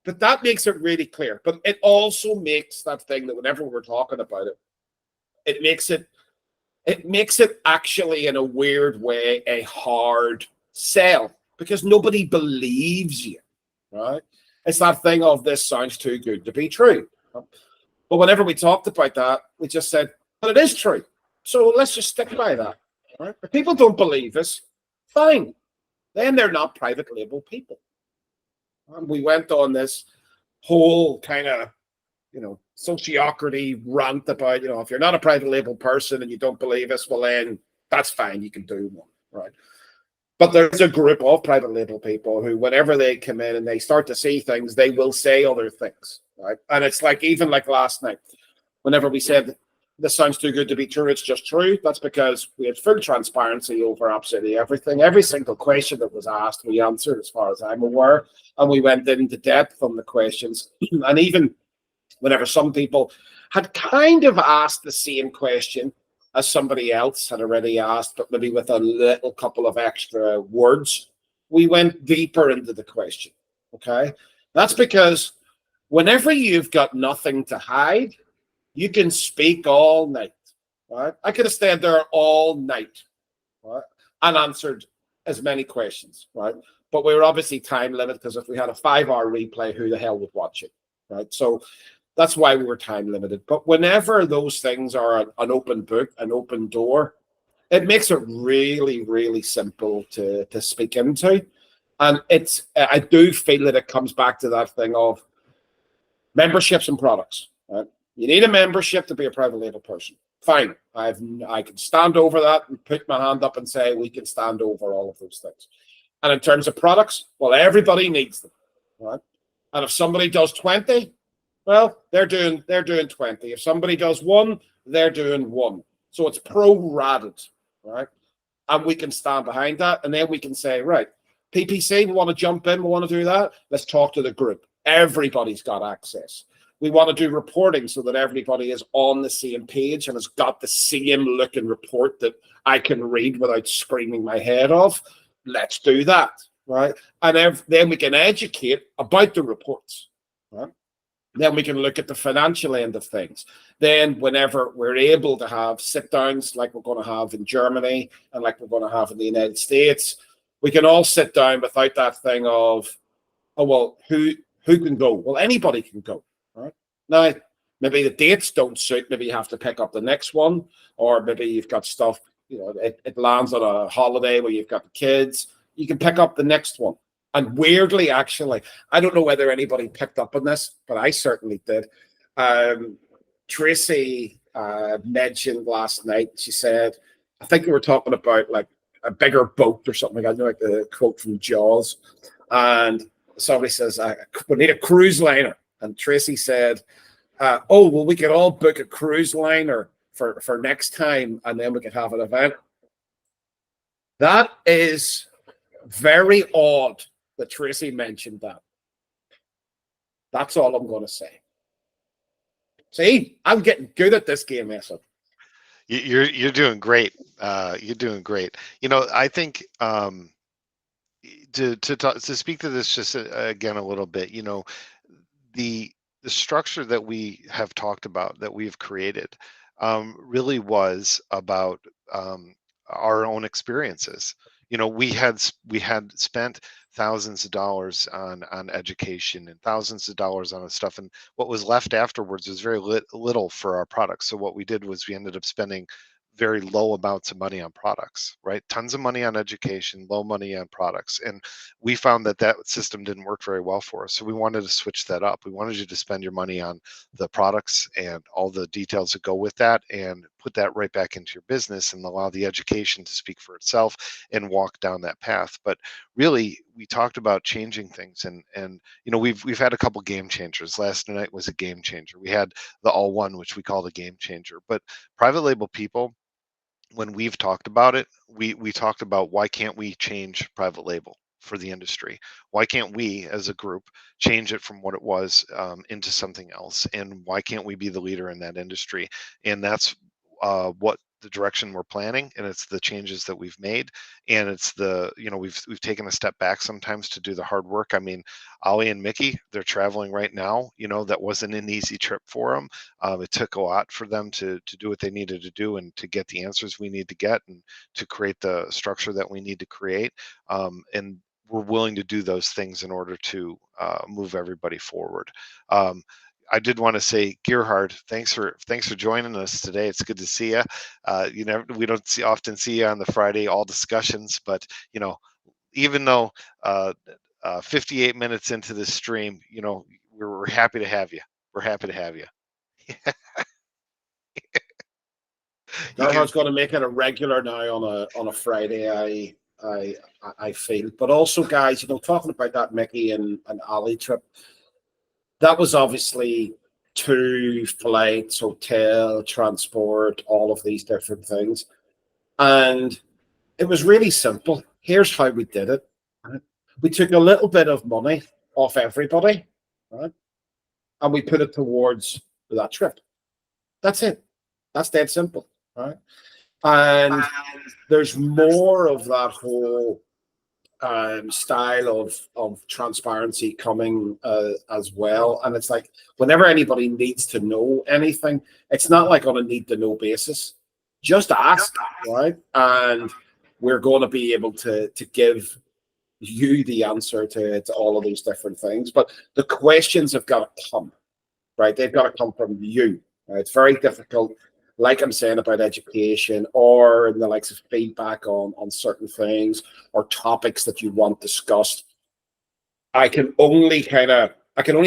But that makes it really clear. But it also makes that thing that whenever we're talking about it, it makes it actually, in a weird way, a hard sell, because nobody believes you, right? It's that thing of, this sounds too good to be true. But whenever we talked about that, we just said, well, it is true. So let's just stick by that, right? If people don't believe us, fine. Then they're not private label people. And we went on this whole kind of, sociocracy rant about, if you're not a private label person and you don't believe us, well, then that's fine. You can do one, right? But there's a group of private label people who, whenever they come in and they start to see things, they will say other things, right? And it's like, even like last night, whenever we said, this sounds too good to be true, it's just true. That's because we had full transparency over absolutely everything. Every single question that was asked, we answered, as far as I'm aware, and we went into depth on the questions. And even whenever some people had kind of asked the same question as somebody else had already asked, but maybe with a little couple of extra words, we went deeper into the question, okay? That's because whenever you've got nothing to hide, you can speak all night, right? I could have stayed there all night, right, and answered as many questions, right? But we were obviously time limited, because if we had a 5-hour replay, who the hell would watch it, right? So that's why we were time limited. But whenever those things are an open book, an open door, it makes it really, really simple to speak into. And I do feel that it comes back to that thing of memberships and products, right? You need a membership to be a private label person. Fine. I can stand over that and put my hand up and say we can stand over all of those things. And in terms of products, well, everybody needs them, right? And if somebody does 20, well, they're doing 20. If somebody does 1, they're doing 1. So it's pro-rated, right? And we can stand behind that, and then we can say, right, PPC, we want to jump in, we want to do that. Let's talk to the group. Everybody's got access. We want to do reporting so that everybody is on the same page and has got the same looking report that I can read without screaming my head off. Let's do that, right? And then we can educate about the reports, right? Then we can look at the financial end of things. Then whenever we're able to have sit downs like we're going to have in Germany and like we're going to have in the United States, we can all sit down without that thing of, oh, well, who can go? Well, anybody can go, right? Now, maybe the dates don't suit. Maybe you have to pick up the next one, or maybe you've got stuff, it lands on a holiday where you've got the kids. You can pick up the next one. And weirdly, actually, I don't know whether anybody picked up on this, but I certainly did. Tracy mentioned last night, she said, I think we were talking about like a bigger boat or something. I know, like the quote from Jaws. And somebody says, we need a cruise liner. And Tracy said, oh, well, we could all book a cruise liner for next time, and then we could have an event. That is very odd that Tracy mentioned that. That's all I'm going to say. See, I'm getting good at this game, Essa. You're doing great. You're doing great. I think to speak to this just again a little bit. The structure that we have talked about, that we've created, really was about our own experiences. We had spent thousands of dollars on education and thousands of dollars on stuff, and what was left afterwards was very little for our products. So what we did was we ended up spending very low amounts of money on products, right? Tons of money on education, low money on products. And we found that system didn't work very well for us. So we wanted to switch that up. We wanted you to spend your money on the products and all the details that go with that, and put that right back into your business and allow the education to speak for itself and walk down that path. But really, we talked about changing things, and we've had a couple game changers. Last night was a game changer. We had the All One, which we call the game changer. But private label people, when we've talked about it, we talked about, why can't we change private label for the industry? Why can't we as a group change it from what it was into something else? And why can't we be the leader in that industry? And that's what the direction we're planning, and it's the changes that we've made, and it's we've taken a step back sometimes to do the hard work. I mean, Ollie and Mickey, they're traveling right now. That wasn't an easy trip for them. It took a lot for them to do what they needed to do, and to get the answers we need to get, and to create the structure that we need to create. And we're willing to do those things in order to move everybody forward. I did want to say, Gerhard, thanks for joining us today. It's good to see you. We don't often see you on the Friday all discussions, but even though 58 minutes into this stream, we're happy to have you. We're happy to have you. Gerhard's going to make it a regular now on a Friday. I feel, but also, guys, talking about that Mickey and Ali trip. That was obviously 2 flights, hotel, transport, all of these different things. And it was really simple. Here's how we did it. Right? We took a little bit of money off everybody, right? And we put it towards that trip. That's it. That's dead simple, right? And there's more of that whole style of transparency coming as well. And it's like, whenever anybody needs to know anything, it's not like on a need to know basis. Just ask, right? And we're going to be able to give you the answer to all of these different things. But the questions have got to come, right? They've got to come from you. Right? It's very difficult, like I'm saying about education, or the likes of feedback on certain things or topics that you want discussed. I can only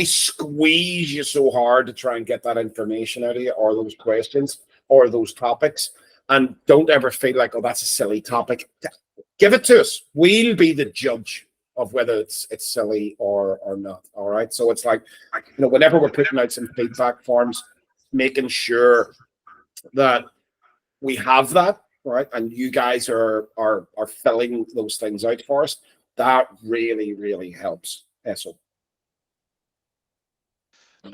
squeeze you so hard to try and get that information out of you, or those questions. or those topics. And don't ever feel like, oh, that's a silly topic. Give it to us. We'll be the judge of whether it's silly or not. All right. So it's like, whenever we're putting out some feedback forms, making sure that we have that, right, and you guys are filling those things out for us. That really, really helps. ESO.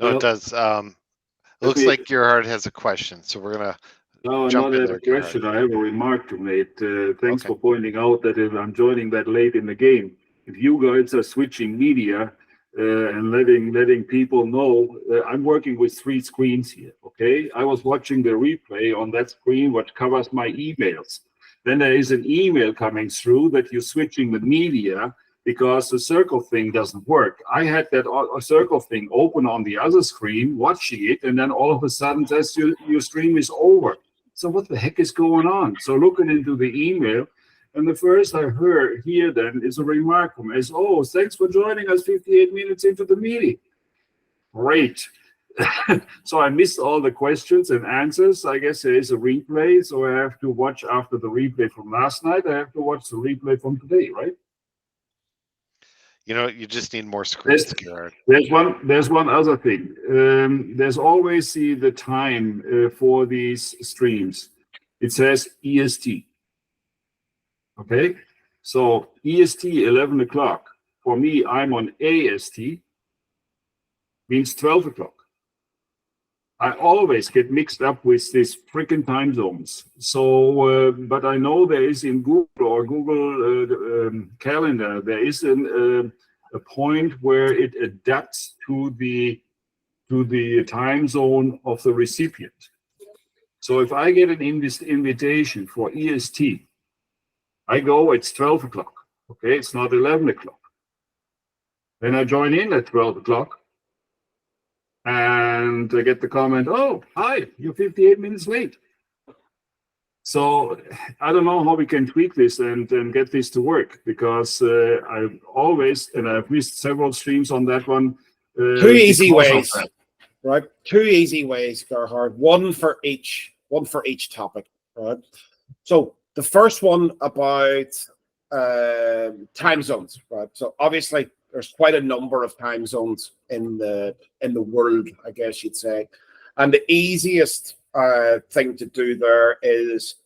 No, it does. It looks like Gerhard has a question, so we're gonna. No, jump not in a there, question. I have a remark to make. Thanks Okay. for pointing out that if I'm joining that late in the game. If you guys are switching media and letting people know, I'm working with 3 screens here. Okay, I was watching the replay on that screen, what covers my emails. Then there is an email coming through that you're switching the media because the circle thing doesn't work. I had that circle thing open on the other screen, watching it, and then all of a sudden says your stream is over. So what the heck is going on? So looking into the email, and the first I heard here then is a remark from us, oh, thanks for joining us 58 minutes into the meeting. Great. So I missed all the questions and answers. I guess there is a replay, so I have to watch after the replay from last night. I have to watch the replay from today, right? You just need more screens, Gerhard. There's one other thing. There's always the time for these streams. It says EST. Okay, so EST 11 o'clock. For me, I'm on AST. Means 12 o'clock. I always get mixed up with these freaking time zones. So, but I know there is in Google or Google Calendar, there is a point where it adapts to the time zone of the recipient. So if I get an invitation for EST, I go, it's 12 o'clock. Okay, it's not 11 o'clock. Then I join in at 12 o'clock. And I get the comment, oh, hi, you're 58 minutes late. So I don't know how we can tweak this and get this to work, because I've always, and I've missed several streams on that one. 2 easy ways, right? 2 easy ways, Gerhard. One for each topic, right? So the first one about time zones, right? So obviously there's quite a number of time zones in the world, I guess you'd say. And the easiest thing to do there is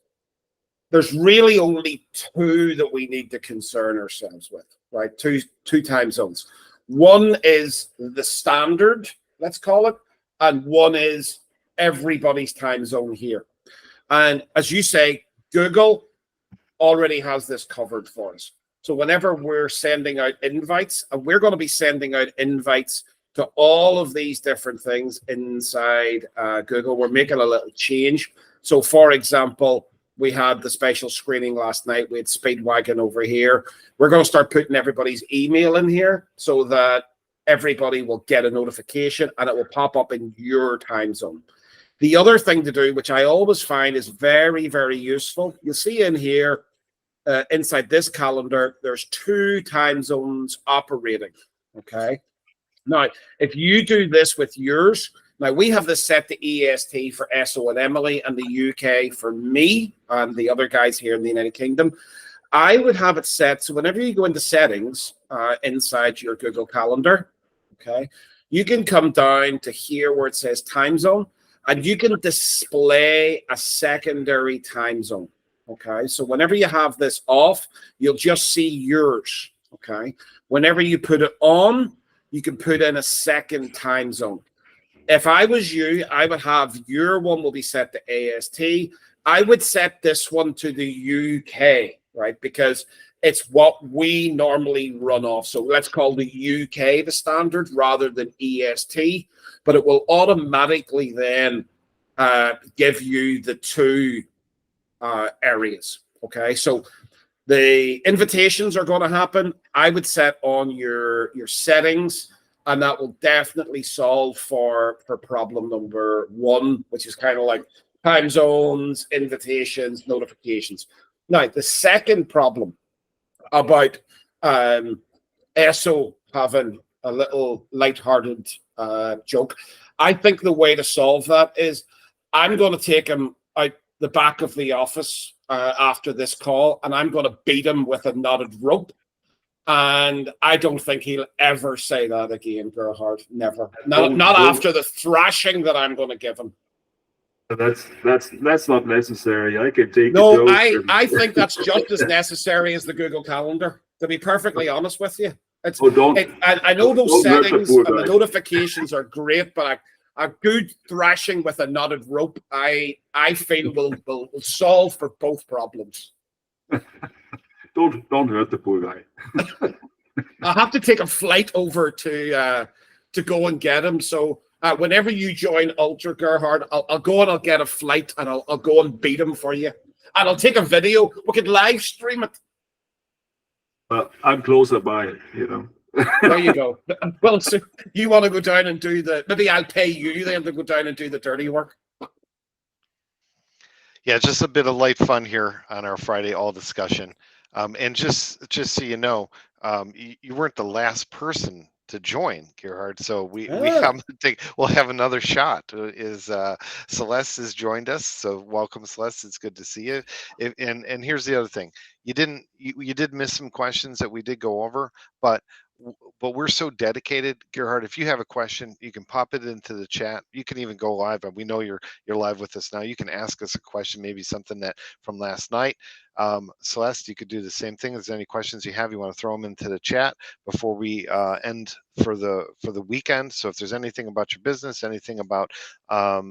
there's really only 2 that we need to concern ourselves with, right? Two time zones. One is the standard, let's call it, and one is everybody's time zone here. And as you say, Google already has this covered for us. So whenever we're sending out invites, and we're going to be sending out invites to all of these different things inside Google, we're making a little change. So for example, we had the special screening last night. We had Speedwagon over here. We're going to start putting everybody's email in here so that everybody will get a notification and it will pop up in your time zone. The other thing to do, which I always find is very, very useful, you'll see in here, inside this calendar, there's 2 time zones operating, okay? Now, if you do this with yours, now we have this set to EST for ESO and Emily, and the UK for me and the other guys here in the United Kingdom. I would have it set so whenever you go into settings inside your Google Calendar, okay, you can come down to here where it says time zone, and you can display a secondary time zone. Okay, so whenever you have this off, you'll just see yours. Okay, whenever you put it on, you can put in a second time zone. If I was you, I would have your one will be set to AST. I would set this one to the UK, right? Because it's what we normally run off. So let's call the UK the standard rather than EST, but it will automatically then give you the 2 areas. Okay, so the invitations are going to happen. I would set on your settings, and that will definitely solve for problem number 1, which is kind of like time zones, invitations, notifications. Now, the second problem about ESO having a little lighthearted joke, I think the way to solve that is I'm going to take him out the back of the office after this call, and I'm going to beat him with a knotted rope. And I don't think he'll ever say that again, Gerhard. Never. Not after the thrashing that I'm going to give him. That's not necessary. I can take No, I think that's just as necessary as the Google Calendar. To be perfectly honest with you, I know those settings and the notifications are great, but a good thrashing with a knotted rope, I feel will solve for both problems. Don't hurt the poor guy. I'll have to take a flight over to go and get him. So whenever you join Ultra, Gerhard, I'll go and I'll get a flight and I'll go and beat him for you. And I'll take a video. We could live stream it. I'm closer by, you know. There you go. Well, so you want to go down and do maybe I'll pay you then to go down and do the dirty work. Yeah, just a bit of light fun here on our Friday all discussion. And just so you know, you weren't the last person to join, Gerhard. So we'll have another shot. Celeste has joined us? So welcome, Celeste. It's good to see you. And here's the other thing: you did miss some questions that we did go over, but we're so dedicated, Gerhard. If you have a question, you can pop it into the chat. You can even go live. We know you're live with us now. You can ask us a question, maybe something that from last night. Celeste, you could do the same thing. If there's any questions you have, you want to throw them into the chat before we end for the weekend. So if there's anything about your business, anything about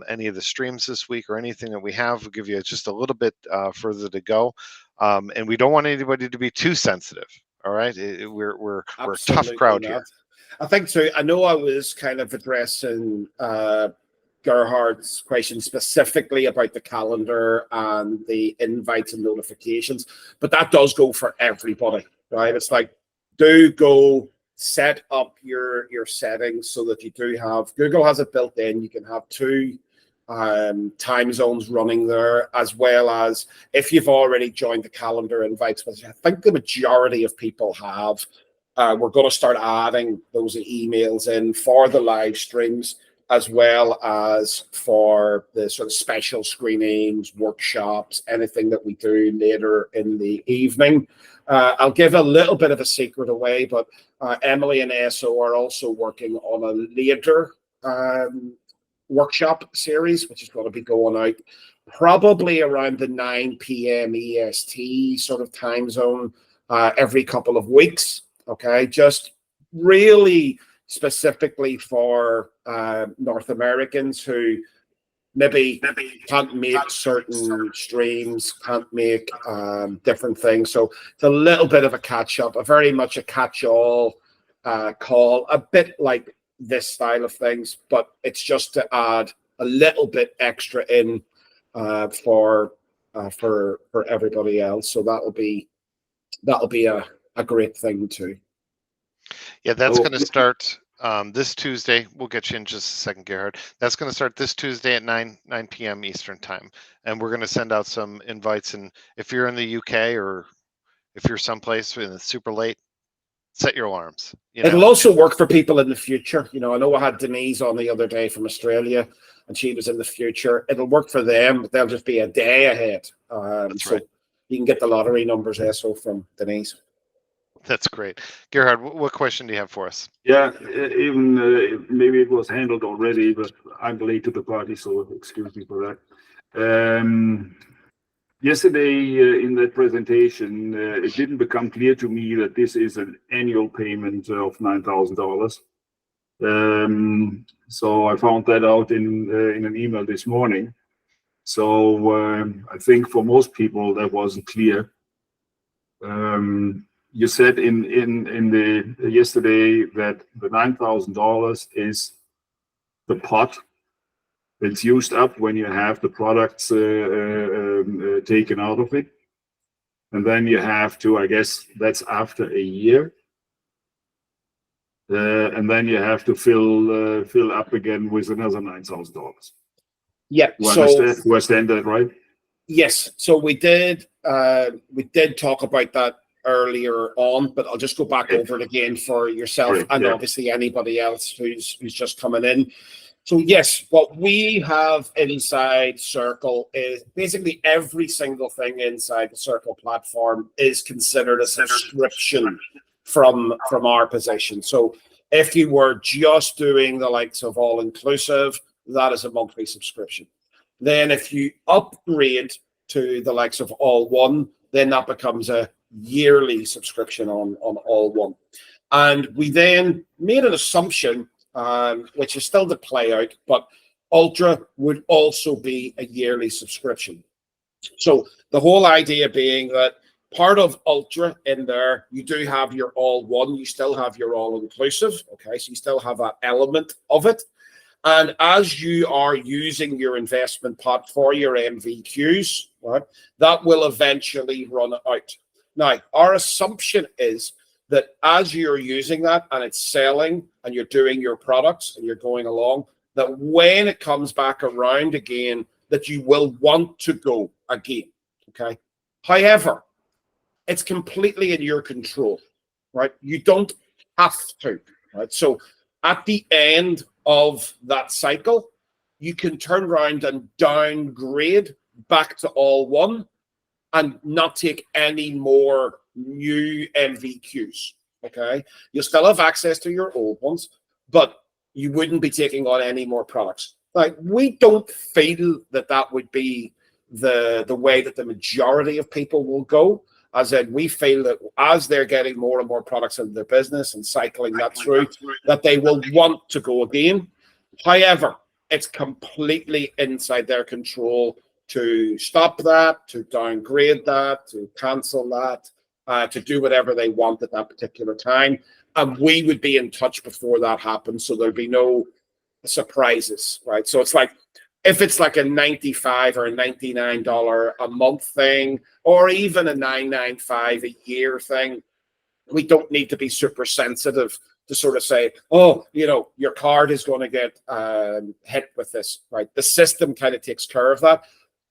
any of the streams this week, or anything that we have, we'll give you just a little bit further to go. And we don't want anybody to be too sensitive. All right, we're a tough crowd here. I think so. I know I was kind of addressing Gerhard's question specifically about the calendar and the invites and notifications, but that does go for everybody, right? It's like, do go set up your settings so that you do have, Google has it built in. You can have two time zones running there, as well as if you've already joined the calendar invites, which I think the majority of people have, we're going to start adding those emails in for the live streams, as well as for the sort of special screenings, workshops, anything that we do later in the evening. I'll give a little bit of a secret away, but Emily and ESO are also working on a later workshop series, which is going to be going out probably around the 9 p.m. EST sort of time zone every couple of weeks. Okay, just really specifically for North Americans who maybe can't make certain streams, can't make different things. So it's a little bit of a catch-up, very much a catch-all call, a bit like this style of things, but it's just to add a little bit extra in for everybody else. So that'll be a great thing too. Yeah, that's going to start this Tuesday. We'll get you in just a second, Gerhard. That's going to start this Tuesday at 9 p.m. Eastern time, and we're going to send out some invites. And if you're in the UK or if you're someplace and it's super late, set your alarms. It'll also work for people in the future. You know, I know I had Denise on the other day from Australia, and she was in the future. It'll work for them, but they'll just be a day ahead. That's right. You can get the lottery numbers also from Denise. That's great. Gerhard, what question do you have for us? Yeah, even maybe it was handled already, but I'm late to the party, so excuse me for that. Yesterday in that presentation, it didn't become clear to me that this is an annual payment of $9,000. So I found that out in an email this morning. So I think for most people that wasn't clear. You said in the yesterday that the $9,000 is the pot that's used up when you have the products taken out of it, and then you have to, I guess that's after a year, and then you have to fill up again with another $9,000. Yeah. Do I understand that right? Yes. So we did talk about that earlier on, but I'll just go back over it again for yourself Right, and yeah. obviously anybody else who's just coming in. So yes, what we have inside Circle is basically every single thing inside the Circle platform is considered a subscription from our position. So if you were just doing the likes of all inclusive, that is a monthly subscription. Then if you upgrade to the likes of all one, then that becomes a yearly subscription on all one. And we then made an assumption, which is still to play out, but Ultra would also be a yearly subscription. So the whole idea being that part of Ultra in there, you do have your all one, you still have your all inclusive. Okay, so you still have that element of it. And as you are using your investment pot for your MVQs, right, that will eventually run out. Now, our assumption is that as you're using that and it's selling and you're doing your products and you're going along, that when it comes back around again, that you will want to go again, okay? However, it's completely in your control, right? You don't have to, right? So at the end of that cycle, you can turn around and downgrade back to all one and not take any more new MVQs, okay? You'll still have access to your old ones, but you wouldn't be taking on any more products. Like, we don't feel that that would be the way that the majority of people will go. As in, we feel that as they're getting more and more products into their business and cycling that through, that they will want to go again. However, it's completely inside their control to stop that, to downgrade that, to cancel that, to do whatever they want at that particular time. And we would be in touch before that happens, so there'd be no surprises, right? So it's like, if it's like a $95 or a $99 a month thing, or even a $995 a year thing, we don't need to be super sensitive to sort of say, oh, you know, your card is going to get hit with this, right? The system kind of takes care of that.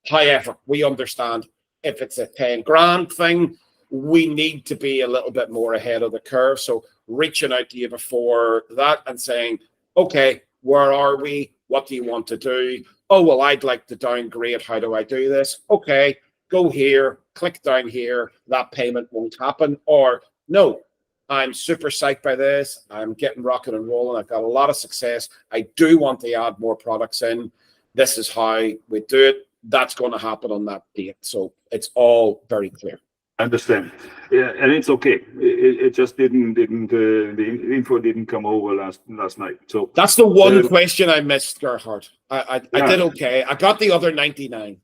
However, we understand if it's a 10 grand thing, we need to be a little bit more ahead of the curve. So reaching out to you before that and saying, okay, where are we? What do you want to do? Oh, well, I'd like to downgrade. How do I do this? Okay, go here, click down here. That payment won't happen. Or no, I'm super psyched by this. I'm getting rocking and rolling. I've got a lot of success. I do want to add more products in. This is how we do it. That's going to happen on that date. So it's all very clear. I understand. Yeah, and it's okay. It just didn't the info didn't come over last night. So that's the one question I missed, Gerhard. I did okay. I got the other 99.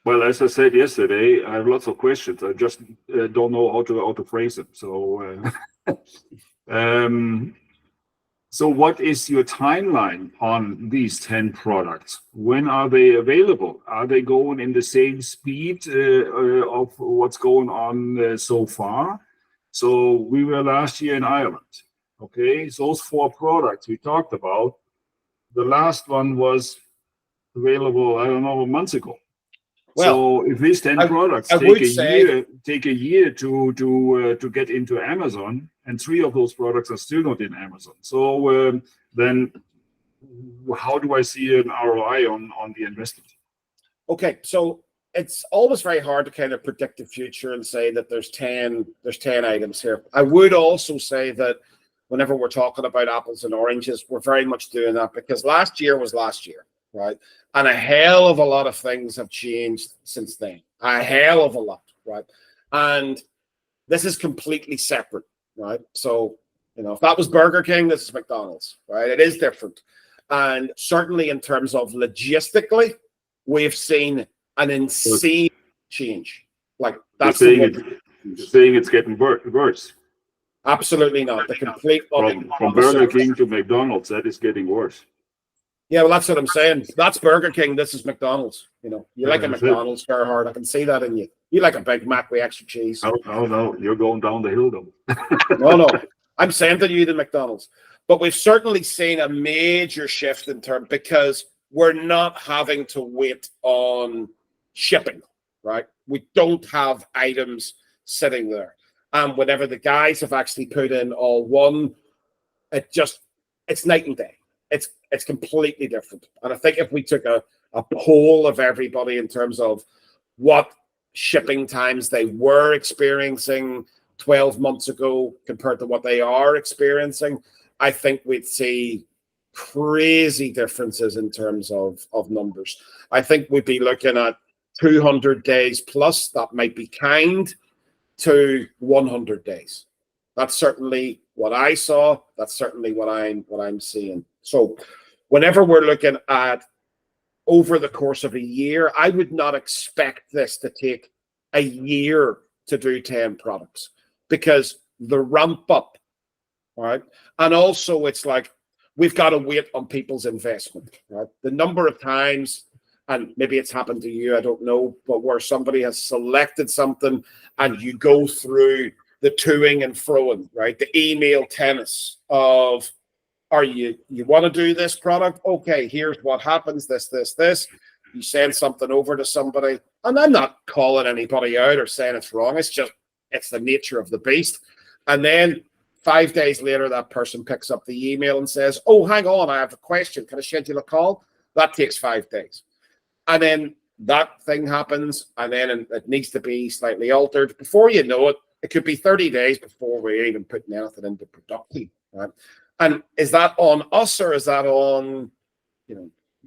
Well, as I said yesterday, I have lots of questions. I just don't know how to phrase them. So, so what is your timeline on these 10 products? When are they available? Are they going in the same speed of what's going on so far? So we were last year in Ireland. Okay, so those 4 products we talked about, the last one was available, I don't know, months ago. Well, so if these 10 products take a year to get into Amazon, and 3 of those products are still not in Amazon. So then how do I see an ROI on the investment? Okay, so it's always very hard to kind of predict the future and say that there's 10 items here. I would also say that whenever we're talking about apples and oranges, we're very much doing that because last year was last year, right? And a hell of a lot of things have changed since then. A hell of a lot, right? And this is completely separate, right? So, you know, if that was Burger King, this is McDonald's, right? It is different. And certainly in terms of logistically, we've seen an insane change. Like that's you're saying it's getting worse. Absolutely not. The complete from Burger King to McDonald's, that is getting worse. Yeah, well, that's what I'm saying. That's Burger King. This is McDonald's. You know, you like a McDonald's, Gerhard. I can see that in you. You like a Big Mac with extra cheese. No, you're going down the hill, though. No, I'm sending you to McDonald's. But we've certainly seen a major shift in terms because we're not having to wait on shipping, right? We don't have items sitting there. And whenever the guys have actually put in all one, it's night and day. It's completely different. And I think if we took a poll of everybody in terms of what shipping times they were experiencing 12 months ago compared to what they are experiencing, I think we'd see crazy differences in terms of numbers. I think we'd be looking at 200 days plus, that might be kind, to 100 days. That's certainly what I saw. That's certainly what I'm seeing. So whenever we're looking at over the course of a year, I would not expect this to take a year to do 10 products, because the ramp up, right? And also it's like, we've got to wait on people's investment, right? The number of times, and maybe it's happened to you, I don't know, but where somebody has selected something and you go through the toing and froing, right? The email tennis of, you want to do this product? Okay, here's what happens, this. You send something over to somebody, and I'm not calling anybody out or saying it's wrong. It's the nature of the beast. And then 5 days later, that person picks up the email and says, oh, hang on, I have a question. Can I schedule a call? That takes 5 days. And then that thing happens, and then it needs to be slightly altered. Before you know it, it could be 30 days before we're even putting anything into production, right? And is that on us, or is that on,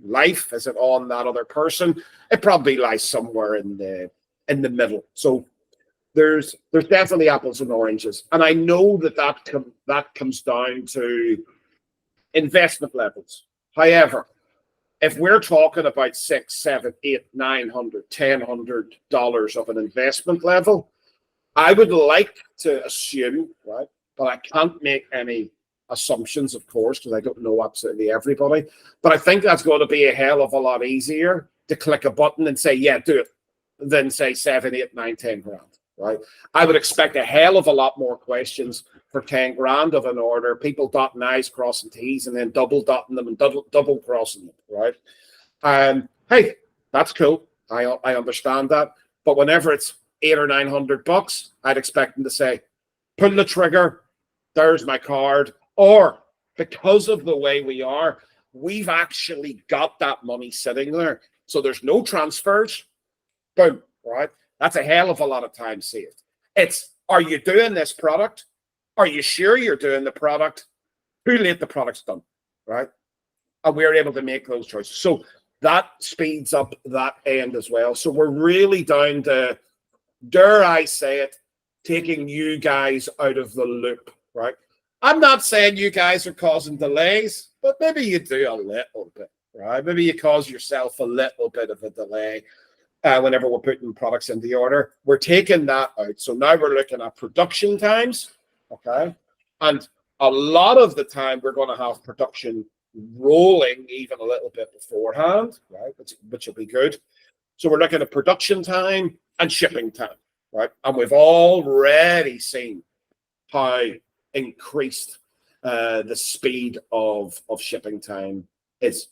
life? Is it on that other person? It probably lies somewhere in the middle. So there's definitely apples and oranges, and I know that comes down to investment levels. However, if we're talking about $600, $700, $800, $900, $1,000 of an investment level, I would like to assume, right, but I can't make any assumptions, of course, because I don't know absolutely everybody, but I think that's going to be a hell of a lot easier to click a button and say, yeah, do it, than say 7, 8, 9, 10 grand, right? I would expect a hell of a lot more questions for 10 grand of an order, people dotting I's, crossing T's, and then double dotting them and double crossing them, right? And hey, that's cool. I understand that. But whenever it's $800 or $900, I'd expect them to say, pull the trigger, there's my card. Or because of the way we are, we've actually got that money sitting there. So there's no transfers. Boom, right? That's a hell of a lot of time saved. It's, are you doing this product? Are you sure you're doing the product? Too late, the product's done, right? And we're able to make those choices. So that speeds up that end as well. So we're really down to, dare I say it, taking you guys out of the loop, right? I'm not saying you guys are causing delays, but maybe you do a little bit, right? Maybe you cause yourself a little bit of a delay whenever we're putting products in the order. We're taking that out. So now we're looking at production times, okay? And a lot of the time we're going to have production rolling even a little bit beforehand, right? Which will be good. So we're looking at production time and shipping time, right? And we've already seen how increased the speed of shipping time is.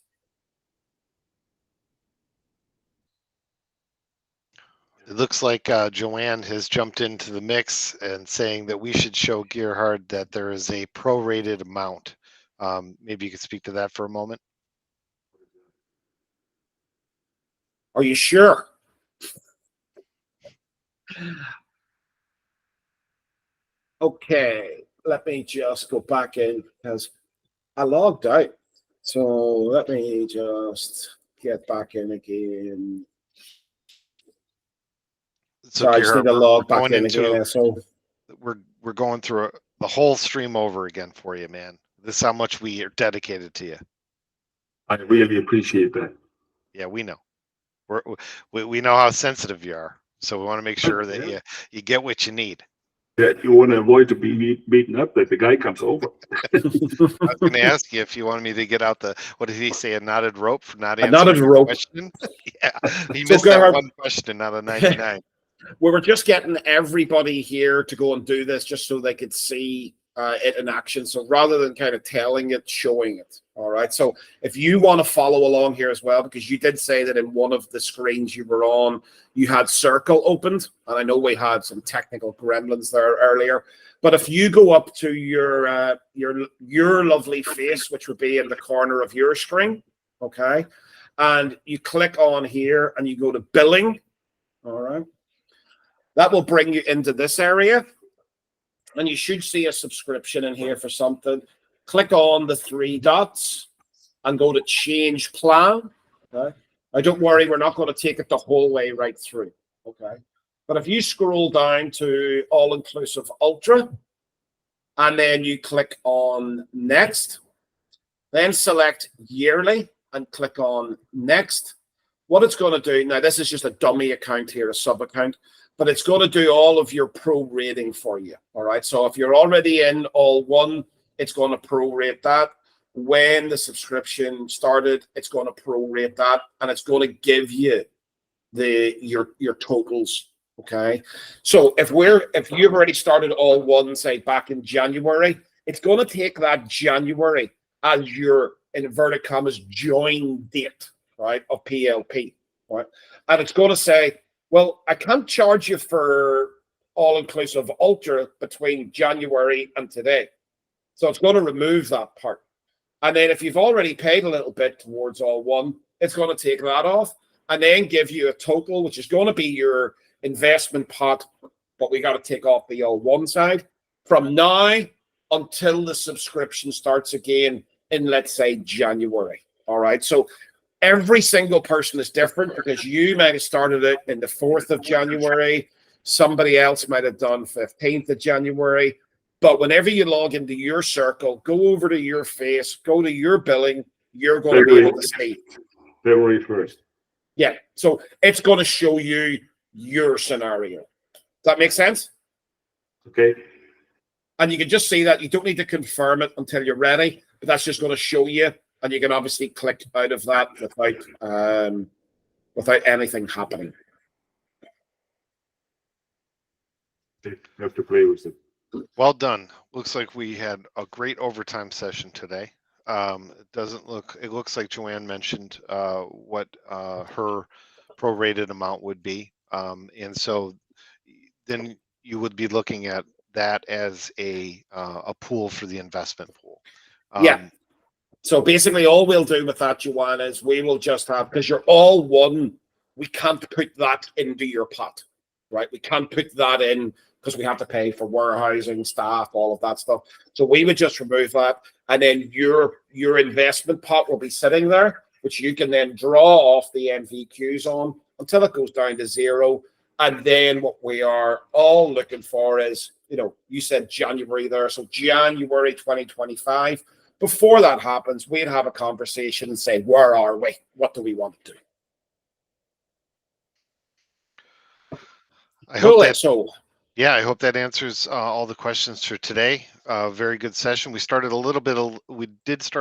It looks like Joanne has jumped into the mix and saying that we should show Gerhard that there is a prorated amount. Maybe you could speak to that for a moment. Are you sure? Okay, let me just go back in because I logged out. So let me just get back in again. So Sorry, I just need to log back in again. So we're going through the whole stream over again for you, man. This is how much we are dedicated to you. I really appreciate that. Yeah, we know. We know how sensitive you are, so we want to make sure that you get what you need. Yeah, you want to avoid to be beaten up that the guy comes over. I was going to ask you if you wanted me to get out the, what did he say, a knotted rope for not answering knotted rope question? Yeah, he missed that one question out of 99. We were just getting everybody here to go and do this just so they could see it in action. So rather than kind of telling it, showing it. All right. So if you want to follow along here as well, because you did say that in one of the screens you were on, you had Circle opened, and I know we had some technical gremlins there earlier. But if you go up to your lovely face, which would be in the corner of your screen, okay, and you click on here and you go to billing, all right, that will bring you into this area, and you should see a subscription in here for something. Click on the three dots and go to change plan. Okay. Now, don't worry, we're not going to take it the whole way right through. Okay. But if you scroll down to all-inclusive ultra, and then you click on next, then select yearly and click on next. What it's going to do, now this is just a dummy account here, a sub account, but it's going to do all of your pro rating for you. All right. So if you're already in all one, it's going to prorate that. When the subscription started, it's going to prorate that, and it's going to give you your totals. Okay. So if you've already started all one, say back in January, it's going to take that January as your inverted commas join date, right, of PLP, right? And it's going to say, well, I can't charge you for all-inclusive ultra between January and today. So it's going to remove that part. And then if you've already paid a little bit towards all one, it's going to take that off and then give you a total, which is going to be your investment pot, but we got to take off the all one side from now until the subscription starts again in, let's say, January. All right. So every single person is different, because you might have started it in the 4th of January. Somebody else might have done 15th of January. But whenever you log into your Circle, go over to your face, go to your billing, you're going to be able to see. February 1st. Yeah. So it's going to show you your scenario. Does that make sense? Okay. And you can just see that. You don't need to confirm it until you're ready, but that's just going to show you. And you can obviously click out of that without anything happening. You have to play with it. Well done. Looks like we had a great overtime session today. It looks like Joanne mentioned what her prorated amount would be. And so then you would be looking at that as a pool for the investment pool. Yeah. So basically all we'll do with that, Joanne, is we will just have, because you're all one, we can't put that into your pot, right? We can't put that in because we have to pay for warehousing, staff, all of that stuff. So we would just remove that. And then your investment pot will be sitting there, which you can then draw off the MVQs on until it goes down to 0. And then what we are all looking for is, you said January there. So January 2025. Before that happens, we'd have a conversation and say, where are we? What do we want to do? I hope that answers all the questions for today. Very good session. We did start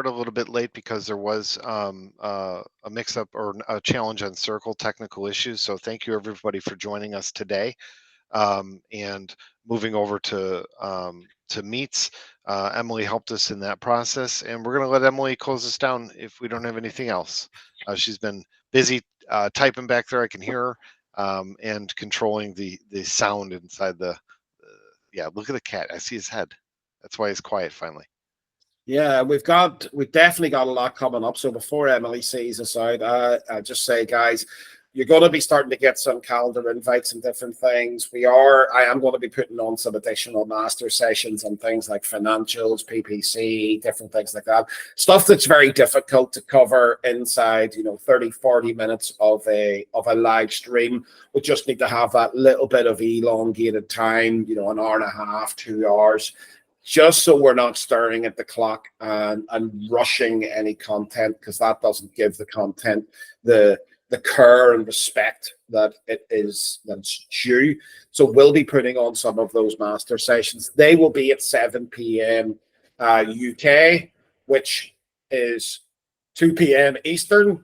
a little bit late because there was a mix-up or a challenge on Circle technical issues. So thank you everybody for joining us today. And moving over to Meets, Emily helped us in that process, and we're going to let Emily close us down if we don't have anything else. She's been busy typing back there. I can hear her. And controlling the sound inside yeah, look at the cat. I see his head. That's why he's quiet finally. Yeah, we've definitely got a lot coming up. So before Emily sees us out, I just say, guys, you're going to be starting to get some calendar invites and different things. I am going to be putting on some additional master sessions on things like financials, PPC, different things like that. Stuff that's very difficult to cover inside, 30, 40 minutes of a live stream. We just need to have that little bit of elongated time, an hour and a half, 2 hours, just so we're not staring at the clock and rushing any content, because that doesn't give the content the care and respect that it's due. So we'll be putting on some of those master sessions. They will be at 7 p.m. UK, which is 2 p.m. Eastern.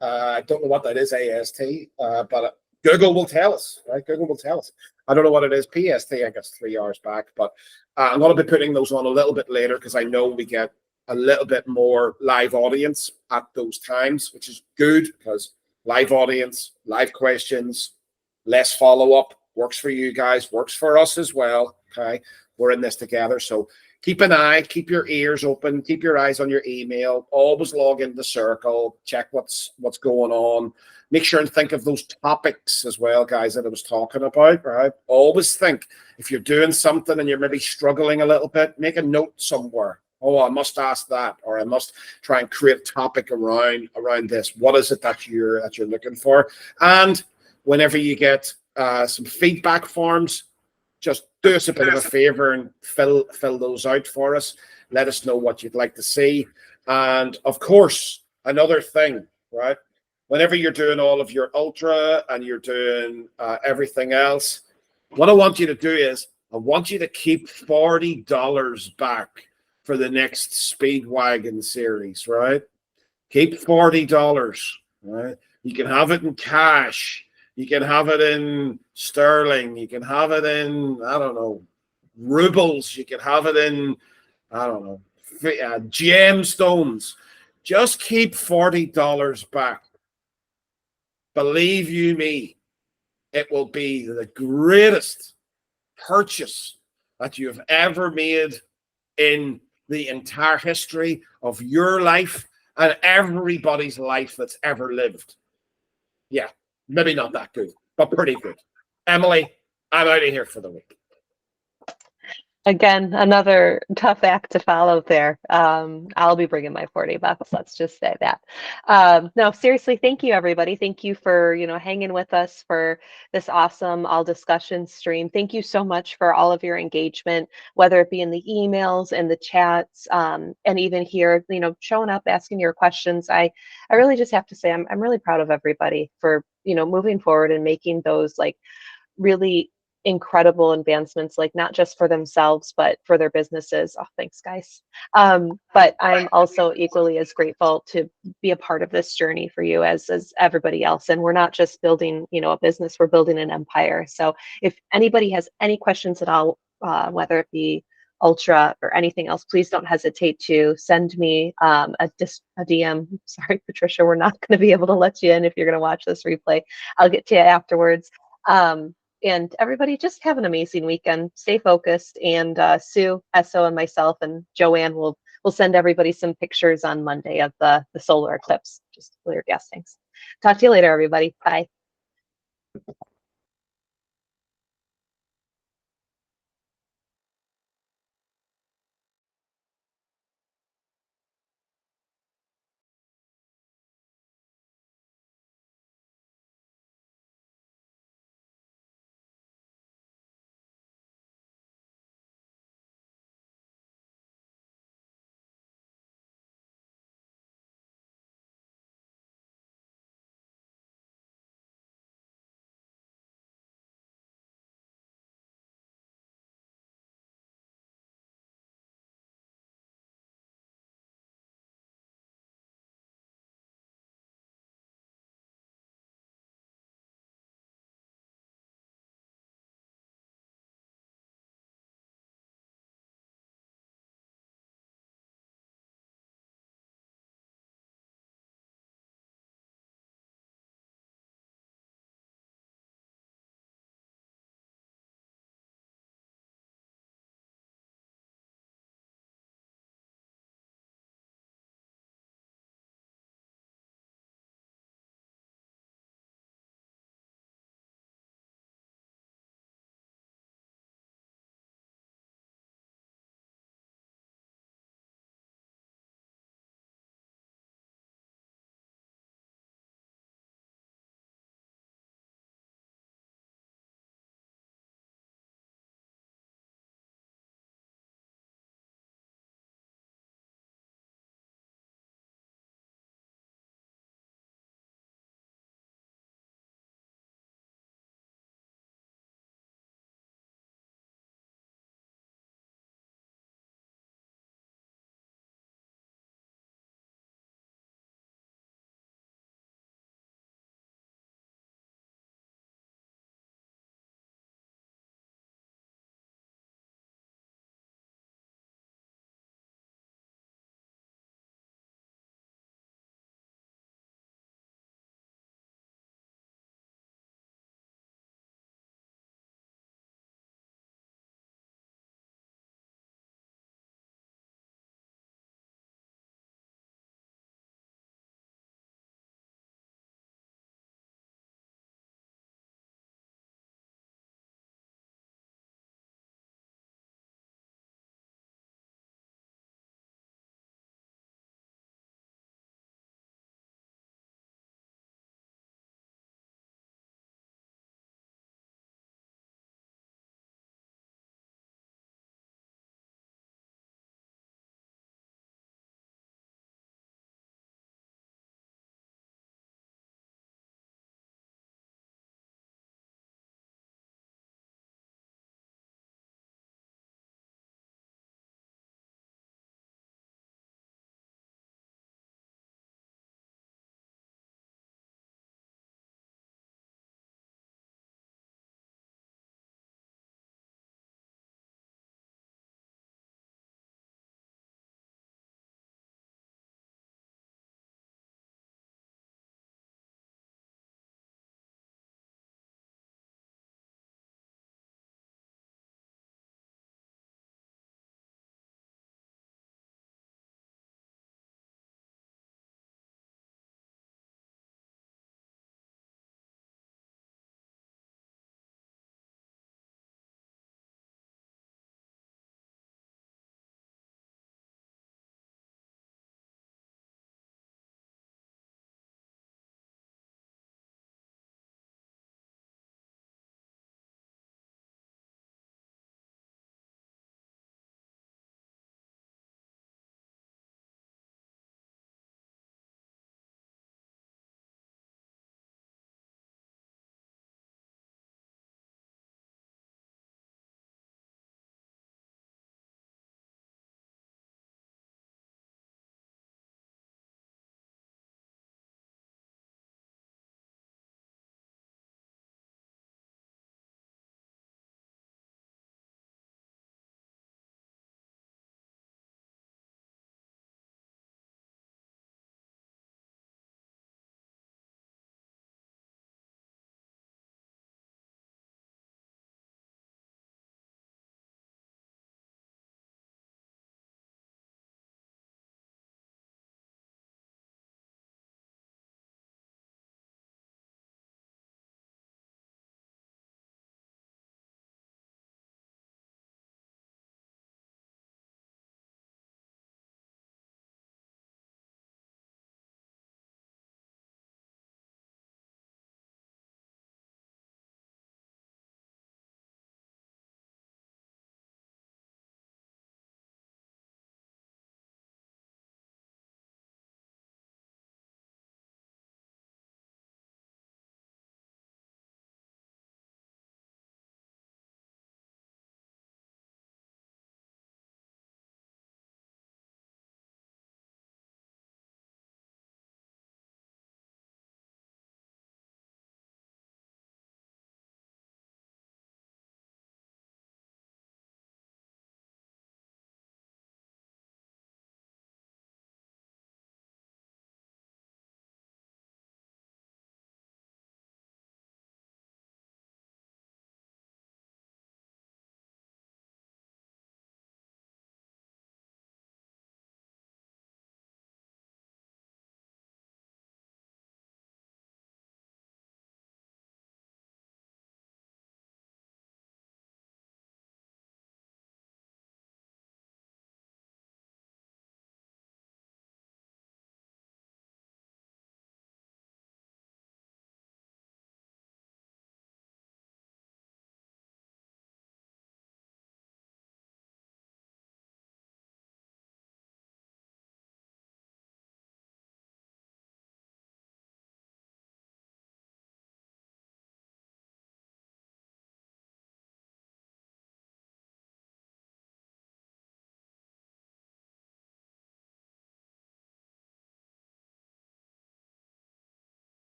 I don't know what that is, AST, but Google will tell us, right? Google will tell us. I don't know what it is. PST, I guess 3 hours back, but I'm going to be putting those on a little bit later because I know we get a little bit more live audience at those times, which is good because live audience, live questions, less follow-up works for you guys, works for us as well. Okay. We're in this together. So keep an eye, keep your ears open, keep your eyes on your email, always log into Circle, check what's going on. Make sure and think of those topics as well, guys, that I was talking about, right? Always think if you're doing something and you're maybe struggling a little bit, make a note somewhere. Oh, I must ask that, or I must try and create a topic around this. What is it that you're looking for? And whenever you get some feedback forms, just do us a bit of a favor and fill those out for us. Let us know what you'd like to see. And of course, another thing, right? Whenever you're doing all of your ultra and you're doing everything else, what I want you to do is I want you to keep $40 back for the next Speedwagon series, right? Keep $40, right? You can have it in cash. You can have it in sterling. You can have it in, I don't know, rubles. You can have it in, I don't know, gemstones. Just keep $40 back. Believe you me, it will be the greatest purchase that you have ever made in the entire history of your life and everybody's life that's ever lived. Yeah, maybe not that good, but pretty good. Emily, I'm out of here for the week. Again, another tough act to follow there. I'll be bringing my 40 bucks. Let's just say that. No, seriously, thank you, everybody. Thank you for, hanging with us for this awesome all discussion stream. Thank you so much for all of your engagement, whether it be in the emails and the chats, and even here, showing up, asking your questions. I really just have to say, I'm really proud of everybody for, moving forward and making those really incredible advancements, not just for themselves, but for their businesses. Oh, thanks, guys. But I'm also equally as grateful to be a part of this journey for you as everybody else. And we're not just building, a business, we're building an empire. So if anybody has any questions at all, whether it be Ultra or anything else, please don't hesitate to send me a DM. Sorry, Patricia, we're not going to be able to let you in if you're going to watch this replay. I'll get to you afterwards. And everybody just have an amazing weekend. Stay focused. And Sue, Esso, and myself and Joanne will send everybody some pictures on Monday of the solar eclipse. Just clear gas tanks. Talk to you later, everybody. Bye.